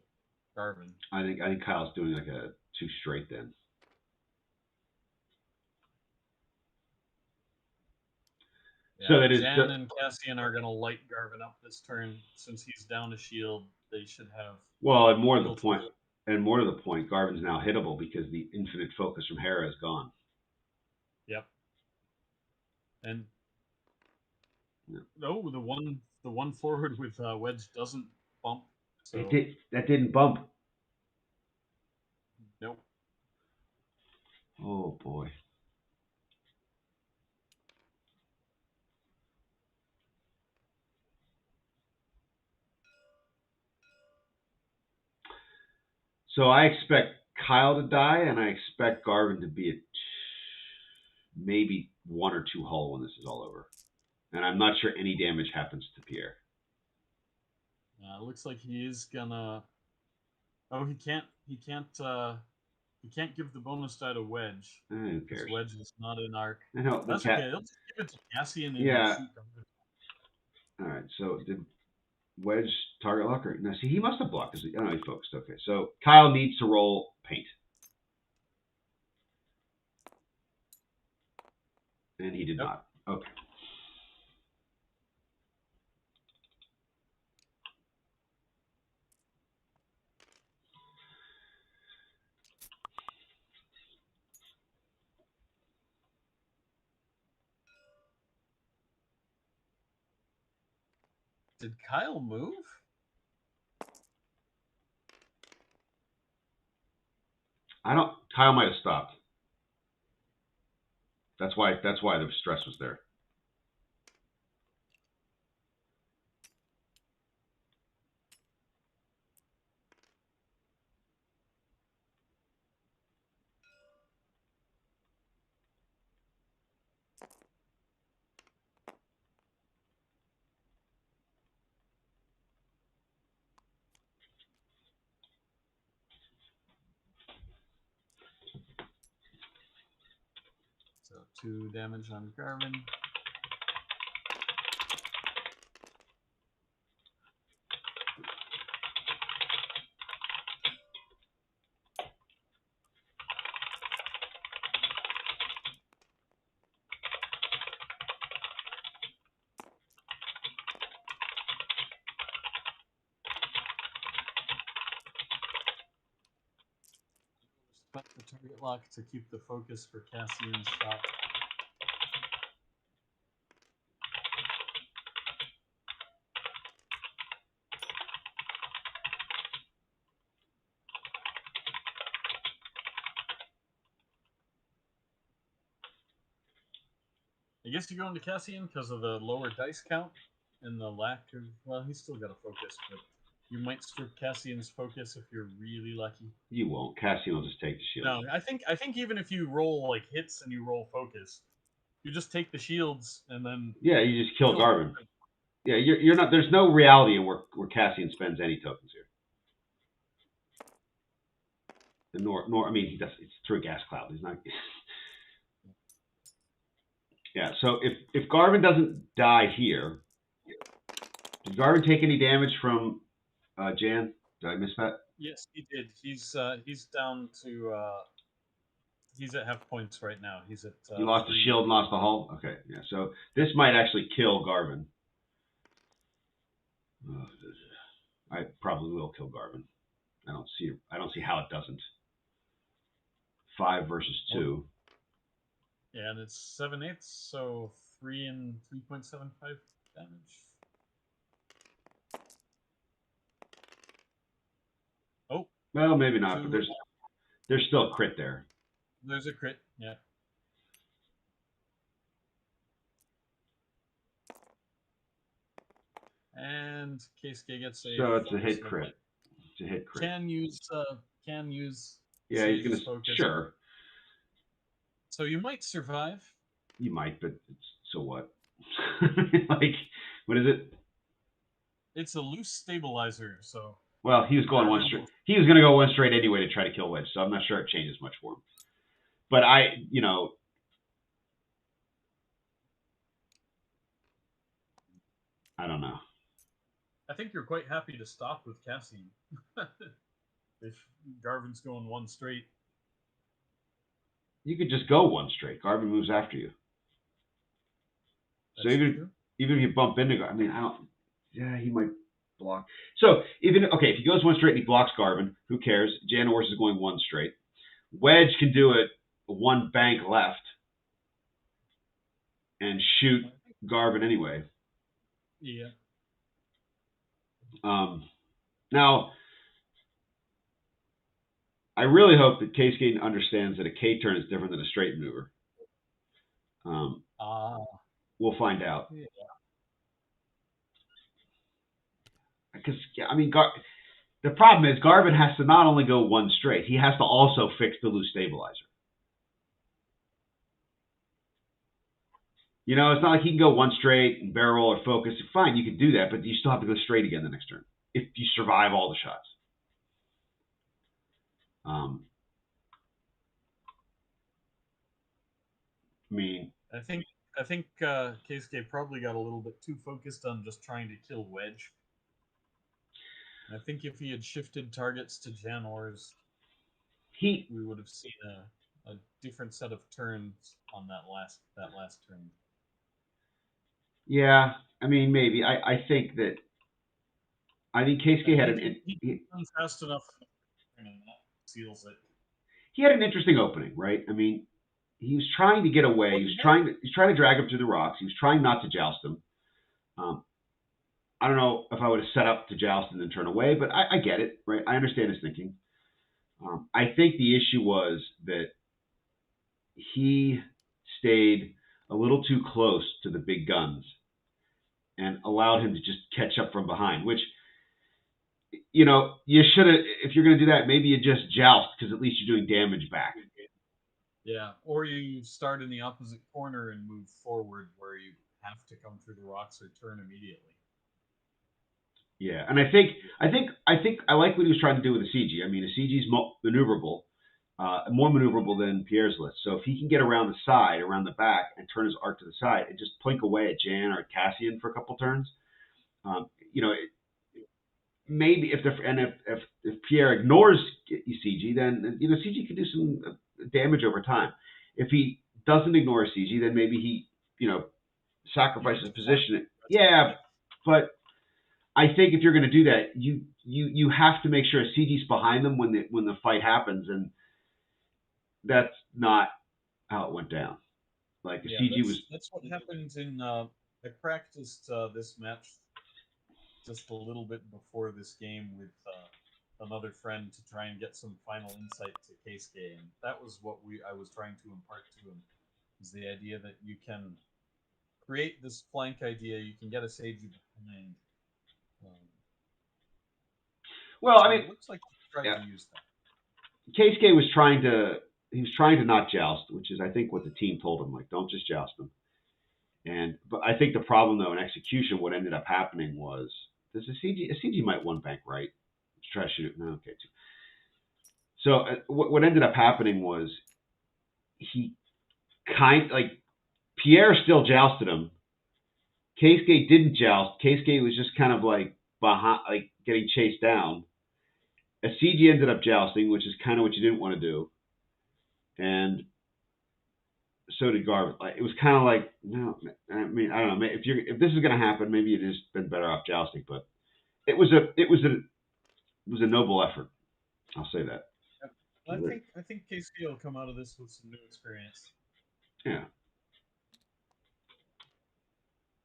Garvin. I think Kyle's doing like a 2 straight then. Yeah, so that Jan and Cassian are going to light Garvin up this turn. Since he's down a shield, they should have... Well, and more to the point, Garvin's now hittable because the infinite focus from Hera is gone. Yep. And... No, the one forward with Wedge doesn't bump. So... That didn't bump. Nope. Oh, boy. So I expect Kyle to die, and I expect Garvin to be at maybe 1 or 2 hull when this is all over. And I'm not sure any damage happens to Pierre. Looks like he is gonna Oh, he can't. He can't. He can't give the bonus die to Wedge. Who Because cares? Wedge is not an arc. I know the That's cat. okay. He'll just give it to Cassian and Yeah. shoot Garvin. All right. So did Wedge target locker? Now see, he must have blocked. He focused. Okay. So Kyle needs to roll paint, and he did not. Okay. Did Kyle move? Kyle might have stopped. That's why the stress was there. So 2 damage on Garvin. Spent the target lock to keep the focus for Cassian's shot. I guess you go into Cassian because of the lower dice count and the lack of. Well, he's still got a focus, but you might strip Cassian's focus if you're really lucky. You won't. Cassian will just take the shield. No, I think even if you roll like hits and you roll focus, you just take the shields and then. Yeah, you just kill Garvin. Yeah, you're not. There's no reality in where Cassian spends any tokens here. And nor I mean he does. It's through a gas cloud. He's not. Yeah. So if Garvin doesn't die here, did Garvin take any damage from Jan? Did I miss that? Yes, he did. He's down to. He's at half points right now. He's at. You lost the shield and lost the hull. Okay. Yeah. So this might actually kill Garvin. I probably will kill Garvin. I don't see how it doesn't. 5 versus 2. Yeah, and it's 7/8, so 3 and 3.75 damage. Oh. Well, maybe not, but there's still a crit there. There's a crit, yeah. And Keisuke gets a. So it's a hit crit. It's a hit crit. Can use. Yeah, he's gonna focus. Sure. So you might survive. You might, but so what? Like, what is it? It's a loose stabilizer, so. Well, he was going one straight. He was going to go one straight anyway to try to kill Wedge, so I'm not sure it changes much for him. But I don't know. I think you're quite happy to stop with Cassian. If Garvin's going one straight. You could just go one straight. Garvin moves after you. So even if you bump into Garvin, I mean, yeah, he might block. So if he goes one straight and he blocks Garvin, who cares? Janors is going one straight. Wedge can do it one bank left and shoot Garvin anyway. Yeah. Now, I really hope that Keisuke understands that a K turn is different than a straight maneuver. We'll find out. Yeah. Because, I mean, the problem is Garvin has to not only go one straight, he has to also fix the loose stabilizer. It's not like he can go one straight and barrel or focus. Fine, you can do that, but you still have to go straight again the next turn if you survive all the shots. I mean, I think Keisuke probably got a little bit too focused on just trying to kill Wedge. I think if he had shifted targets to Janors, we would have seen a different set of turns on that last turn. Yeah, I mean, maybe. I think Keisuke had he fast enough, and that seals it. He had an interesting opening, right? I mean, he was trying to get away. He was trying to drag him through the rocks. He was trying not to joust him. I don't know if I would have set up to joust and then turn away, but I get it, right? I understand his thinking. I think the issue was that he stayed a little too close to the big guns and allowed him to just catch up from behind, which, you know, you should have, if you're going to do that, maybe you just joust because at least you're doing damage back. Yeah, or you start in the opposite corner and move forward where you have to come through the rocks or turn immediately. Yeah, and I think I like what he was trying to do with the CG. I mean, the CG is maneuverable, more maneuverable than Pierre's list. So if he can get around the side, around the back, and turn his arc to the side, and just plink away at Jan or Cassian for a couple turns, you know, maybe if Pierre ignores CG, then you know CG could do some damage over time. If he doesn't ignore CG, then maybe he sacrifices position. Yeah, but I think if you're going to do that, you have to make sure CG's behind them when the fight happens, and that's not how it went down. Like CG was. That's what happened in. I practiced this match just a little bit before this game with another friend to try and get some final insight to Keisuke, and that was what I was trying to impart to him, is the idea that you can create this flank idea, you can get a Seiji behind. Well, I mean, it looks like he tried to use that. Keisuke was trying to not joust, which is I think what the team told him, like don't just joust him. But I think the problem though in execution, what ended up happening was there's a CG might one bank right to try to shoot it. No, okay. So what ended up happening was he Pierre still jousted him. Keisuke didn't joust. Keisuke was just kind of like behind, like getting chased down. A CG ended up jousting, which is kind of what you didn't want to do, and so did Garvin. It was kind of like, no, I mean, I don't know. If this is going to happen, maybe it has been better off jousting. But it was a noble effort. I'll say that. I think Keisuke will come out of this with some new experience. Yeah.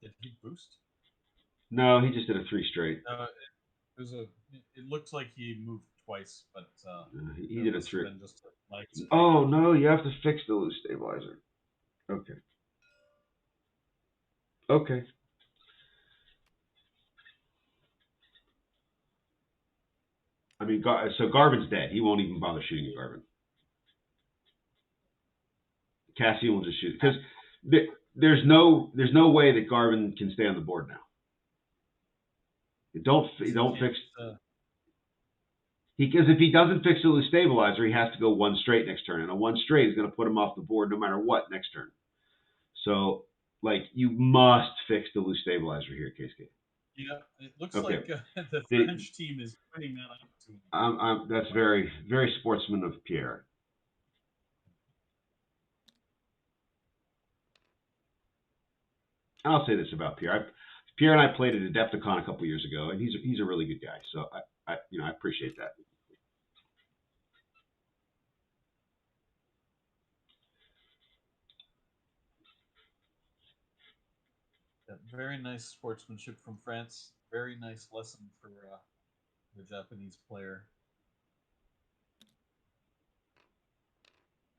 Did he boost? No, he just did a 3 straight. It looked like he moved twice, but he did a 3. Like, oh no, you have to fix the loose stabilizer. Okay. Okay. I mean, so Garvin's dead. He won't even bother shooting at Garvin. Cassian will just shoot because there's no way that Garvin can stay on the board now. Don't fix. Because if he doesn't fix the loose stabilizer, he has to go 1 straight next turn, and a 1 straight is going to put him off the board no matter what next turn. So, you must fix the loose stabilizer here, Keisuke. Yeah, it looks like the French team is pointing that out to him. That's very, very sportsman of Pierre. I'll say this about Pierre. Pierre and I played at Adepticon a couple years ago, and he's a really good guy. So I appreciate that. Very nice sportsmanship from France. Very nice lesson for the Japanese player.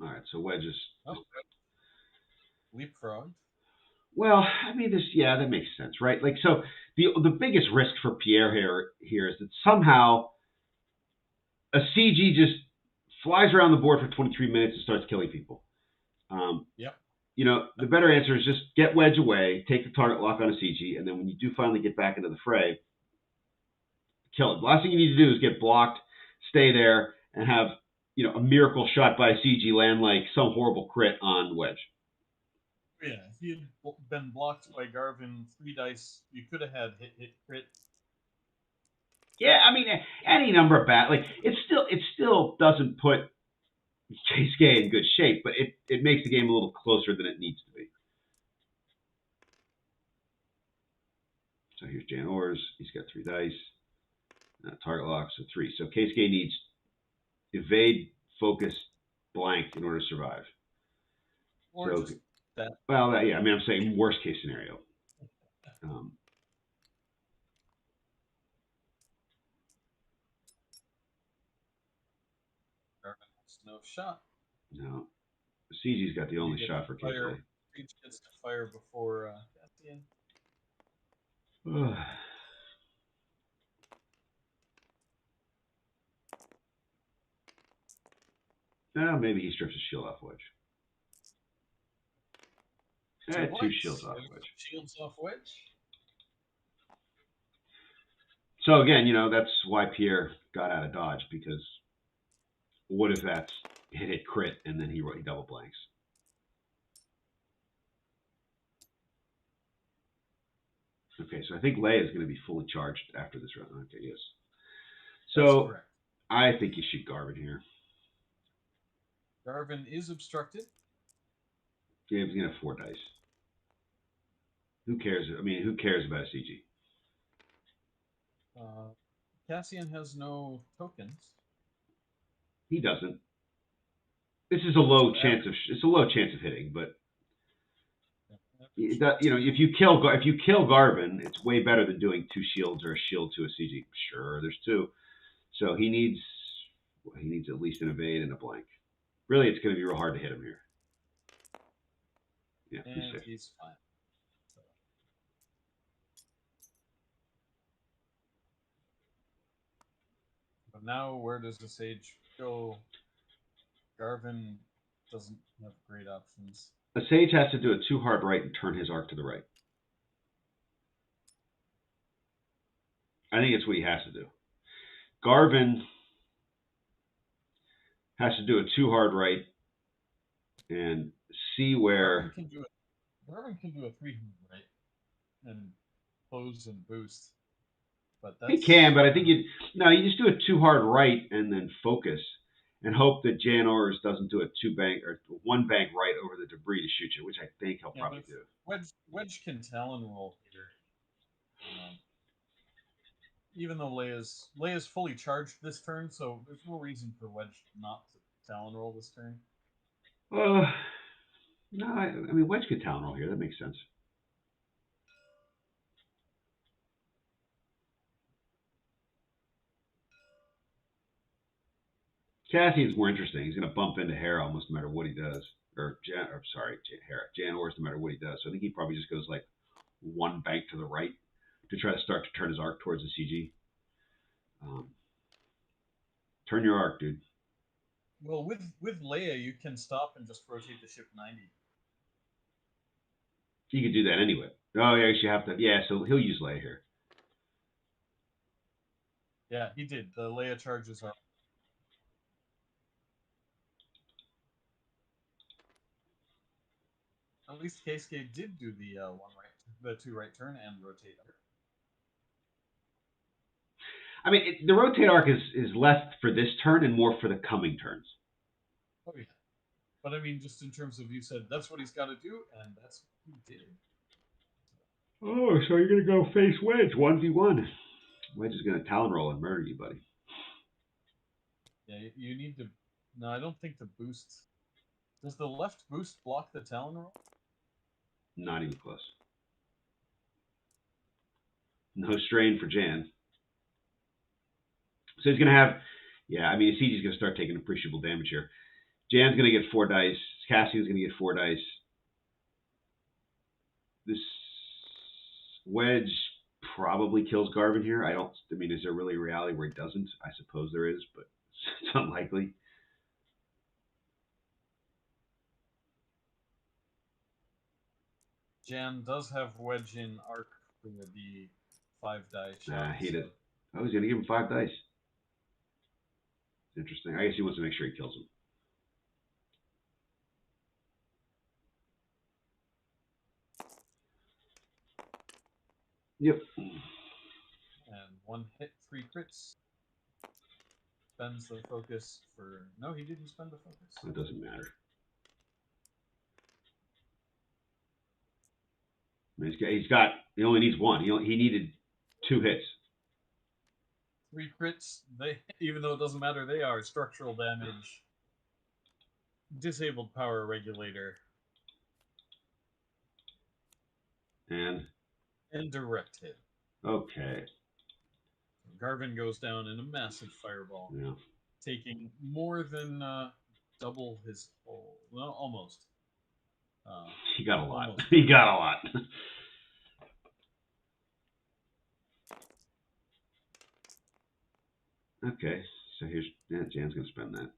All right, so Wedge is leapfrog. Well, I mean, that makes sense, right? So the biggest risk for Pierre here is that somehow a CG just flies around the board for 23 minutes and starts killing people. Yep. The better answer is just get Wedge away, take the target lock on a CG, and then when you do finally get back into the fray, kill it. The last thing you need to do is get blocked, stay there, and have a miracle shot by a CG land like some horrible crit on wedge. Yeah, if you'd been blocked by Garvin 3 dice, you could have had hit crit. Yeah, I mean, any number of bat, like it still doesn't put Keisuke in good shape, but it makes the game a little closer than it needs to be. So here's Jan Ors. He's got 3 dice. Target lock, so 3. So Keisuke needs evade, focus, blank in order to survive. Or so, just that. Well, yeah, I mean, I'm saying worst case scenario. No shot. No. CG's got the only shot for Keisuke. Reach gets to fire before Cassian. Maybe he strips his shield off wedge. 2 shields off wedge. Shields off wedge. So again, that's why Pierre got out of dodge, because what if that's hit crit and then he double blanks? Okay, so I think Leia is going to be fully charged after this round. Okay, yes. So I think you shoot Garvin here. Garvin is obstructed. Yeah, he's going to have 4 dice. Who cares? I mean, who cares about a CG? Cassian has no tokens. He doesn't. This is a low chance of hitting, but if you kill Garvin, it's way better than doing 2 shields or a shield to a CG. Sure, there's 2. So he needs at least an evade and a blank. Really, it's going to be real hard to hit him here. Yeah, he's fine. But now, where does the Sage go? Garvin doesn't have great options. A Sage has to do a 2 hard right and turn his arc to the right. I think it's what he has to do. Garvin has to do a 2 hard right and see where... Garvin can do a 3 hard right and close and boost. But he can, but I think you just do a 2 hard right and then focus and hope that Jan Ors doesn't do a 2 bank or 1 bank right over the debris to shoot you, which I think he'll probably do. Wedge can Talon roll here. Even though Leia's fully charged this turn, so there's no reason for Wedge not to Talon roll this turn. No, I mean, Wedge could Talon roll here. That makes sense. Cassian's more interesting. He's going to bump into Hera almost no matter what he does. Jan Ors no matter what he does. So I think he probably just goes like 1 bank to the right to try to start to turn his arc towards the CG. Turn your arc, dude. Well, with Leia, you can stop and just rotate the ship 90. You could do that anyway. Oh, yeah, you have to. Yeah, so he'll use Leia here. Yeah, he did. The Leia charges are. At least Keisuke did do the 2 right turn and rotate arc. I mean, the rotate arc is less for this turn and more for the coming turns. Oh yeah, but I mean, just in terms of, you said that's what he's got to do, and that's what he did. Oh, so you're gonna go face Wedge 1v1. Wedge is gonna Talon roll and murder you, buddy. Yeah, you need to. No, I don't think the boost. Does the left boost block the Talon roll? Not even close. No strain for Jan. So he's going to have, I mean, CG's going to start taking appreciable damage here. Jan's going to get 4 dice. Cassian's going to get 4 dice. This Wedge probably kills Garvin here. I mean, is there really a reality where he doesn't? I suppose there is, but it's unlikely. Jan does have Wedge in arc for the 5 die shot. Nah, he did. Oh, he's going to give him 5 dice. Interesting. I guess he wants to make sure he kills him. Yep. And 1 hit, 3 crits. Spends the focus for... No, he didn't spend the focus. It doesn't matter. He's got. He only needs 1. He needed 2 hits. 3 crits. They, even though it doesn't matter, they are structural damage, disabled power regulator, and direct hit. Okay. Garvin goes down in a massive fireball, Yeah. taking more than double his whole. Well, almost. He got a lot. Almost. He got a lot. Okay, so Jan's gonna spend that.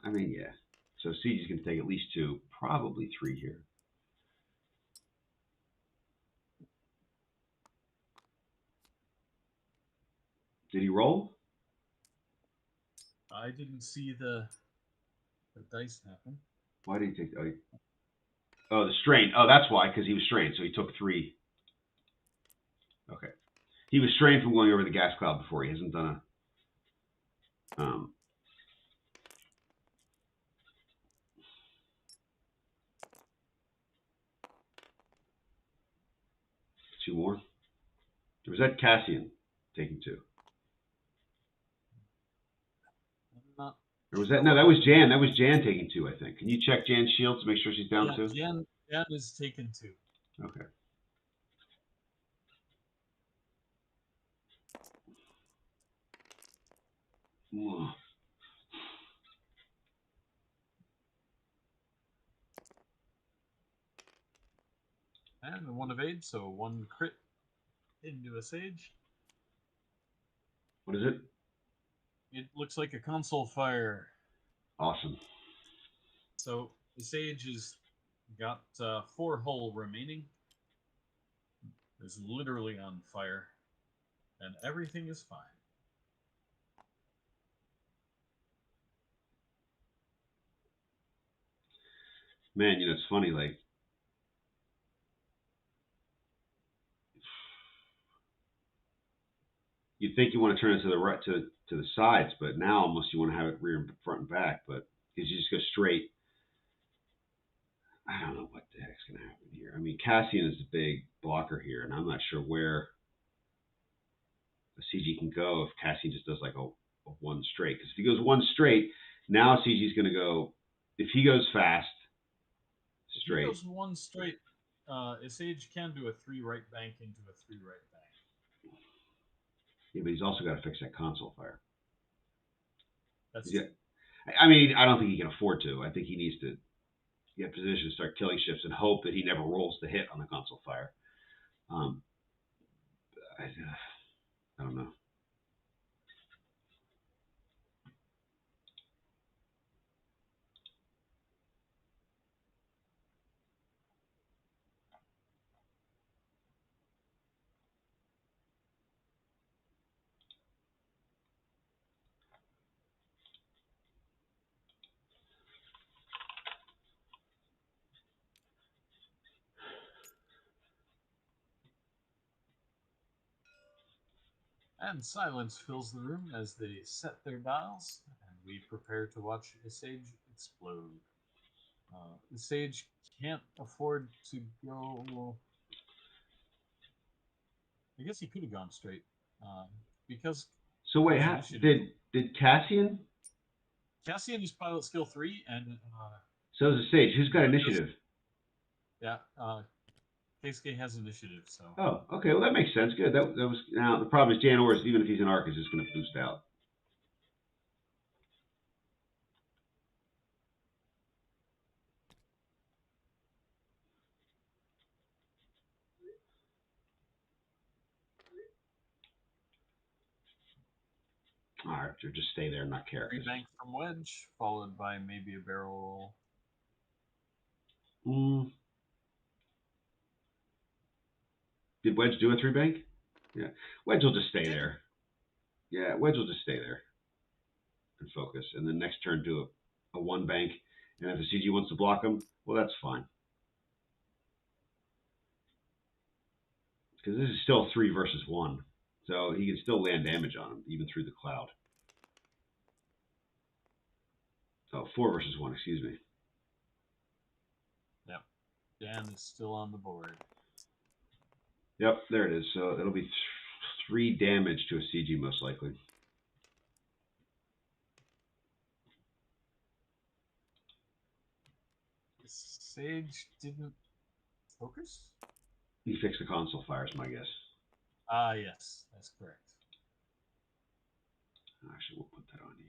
I mean, yeah. So CG's gonna take at least 2, probably 3 here. Did he roll? I didn't see the dice happen. Why did he take? The strain. Oh, that's why, because he was strained, so he took 3. Okay. He was strained from going over the gas cloud before. He hasn't done a. 2 more. Or was that Cassian taking 2? Not Or was that no? That was Jan. That was Jan taking 2. I think. Can you check Jan's shield to make sure she's down 2? Jan is taken 2. Okay. Whoa. And 1 evade, so 1 crit into a sage. What is it? It looks like a console fire. Awesome. So the sage has got 4 hull remaining. It's literally on fire, and everything is fine. Man, it's funny. Like, you'd think you want to turn it to the right, to the sides, but now almost you want to have it rear, front, and back. But because you just go straight, I don't know what the heck's going to happen here. I mean, Cassian is the big blocker here, and I'm not sure where the CG can go if Cassian just does like a 1 straight. Because if he goes 1 straight, now CG's going to go. If he goes fast, straight. If he goes 1 straight, a sage can do a 3 right bank into a 3 right bank. Yeah, but he's also got to fix that console fire. That's yeah. I mean, I don't think he can afford to. I think he needs to get position, start killing ships, and hope that he never rolls the hit on the console fire. I don't know. And silence fills the room as they set their dials, and we prepare to watch a sage explode. The sage can't afford to go. I guess he could have gone straight, because. So wait, did Cassian? Cassian is pilot skill 3, and so is the sage. Who's got initiative? Yeah, Keisuke has initiative. So. Oh, okay. Well, that makes sense. Good. That was. Now the problem is Jan Orris, even if he's an arc, is just going to boost out. All right, or just stay there and not care. Rebank from Wedge, followed by maybe a barrel roll. Did Wedge do a 3 bank? Yeah. Wedge will just stay there. Yeah, wedge will just stay there and focus, and then next turn do a one bank, and if the CG wants to block him, well, that's fine. Because this is still 3 versus 1, so he can still land damage on him, even through the cloud. Oh, 4 versus 1, excuse me. Yep. Dan is still on the board. Yep, there it is. So it'll be 3 damage to a CG, most likely. Sage didn't focus? He fixed the console fire, is my guess. Ah, yes, that's correct. Actually, we'll put that on here.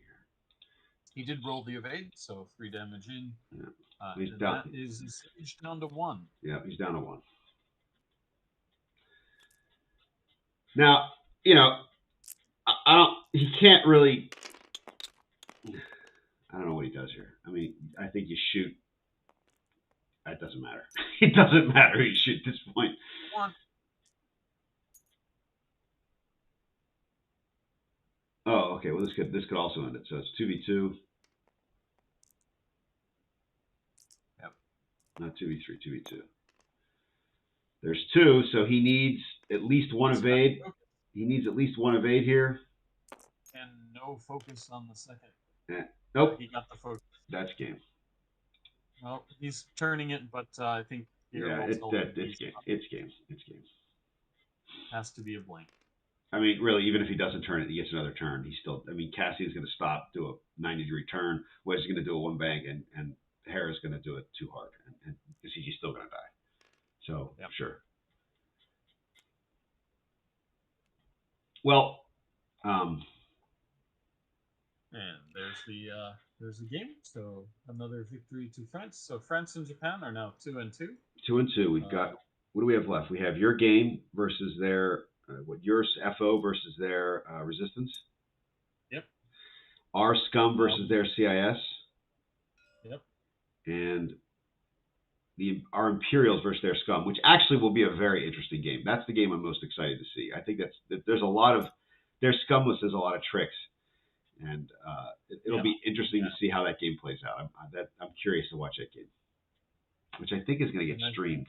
He did roll the evade, so 3 damage in. Yeah. He's down. That is Sage down to 1. Yeah, he's down to 1. Now, you know, I don't. He can't really. I don't know what he does here. I mean, I think you shoot. It doesn't matter. It doesn't matter who you shoot at this point. 1. Oh, okay. Well, this could also end it. So it's 2v2. Yep. Not 2v3, 2v2. There's 2, so he needs at least 1 evade. He needs at least 1 evade here. And no focus on the second. Nope. He got the focus. That's game. Well, he's turning it, but I think it's game. It's game. It's game. Has to be a blank. I mean, really, even if he doesn't turn it, he gets another turn. He's still. I mean, Cassie's going to stop, do a 90-degree turn. Wedge is going to do a 1 bank, and Hera's going to do it too hard, and he's still going to die. So yep. Sure. Well, and there's the game. So another victory to France. So France and Japan are now 2-2. 2-2. We've got. What do we have left? We have your game versus their your FO versus their resistance. Yep. Our scum versus their CIS. Yep. And our Imperials versus their scum, which actually will be a very interesting game. That's the game I'm most excited to see. I think there's a lot of their scum list has a lot of tricks, and it'll be interesting to see how that game plays out. I'm curious to watch that game, which I think is going to get streamed.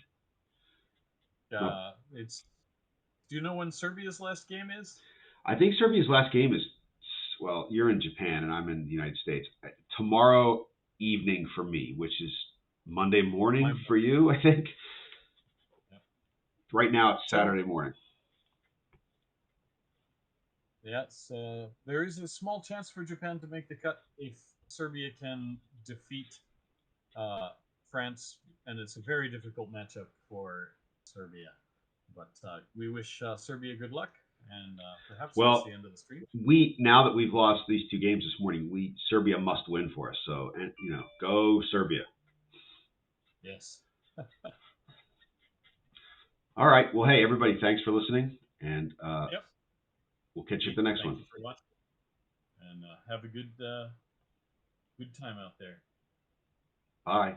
It's. Do you know when Serbia's last game is? I think Serbia's last game is. Well, you're in Japan and I'm in the United States. Tomorrow evening for me, which is Monday morning for you, I think. Yep. Right now it's Saturday morning. Yes, there is a small chance for Japan to make the cut if Serbia can defeat France, and it's a very difficult matchup for Serbia. But we wish Serbia good luck, and perhaps that's the end of the stream. Now that we've lost these 2 games this morning, Serbia must win for us. So, and go Serbia. Yes. All right. Well, hey, everybody, thanks for listening, and yep. We'll catch you at the next one. Thank you for watching, and have a good time out there. Bye.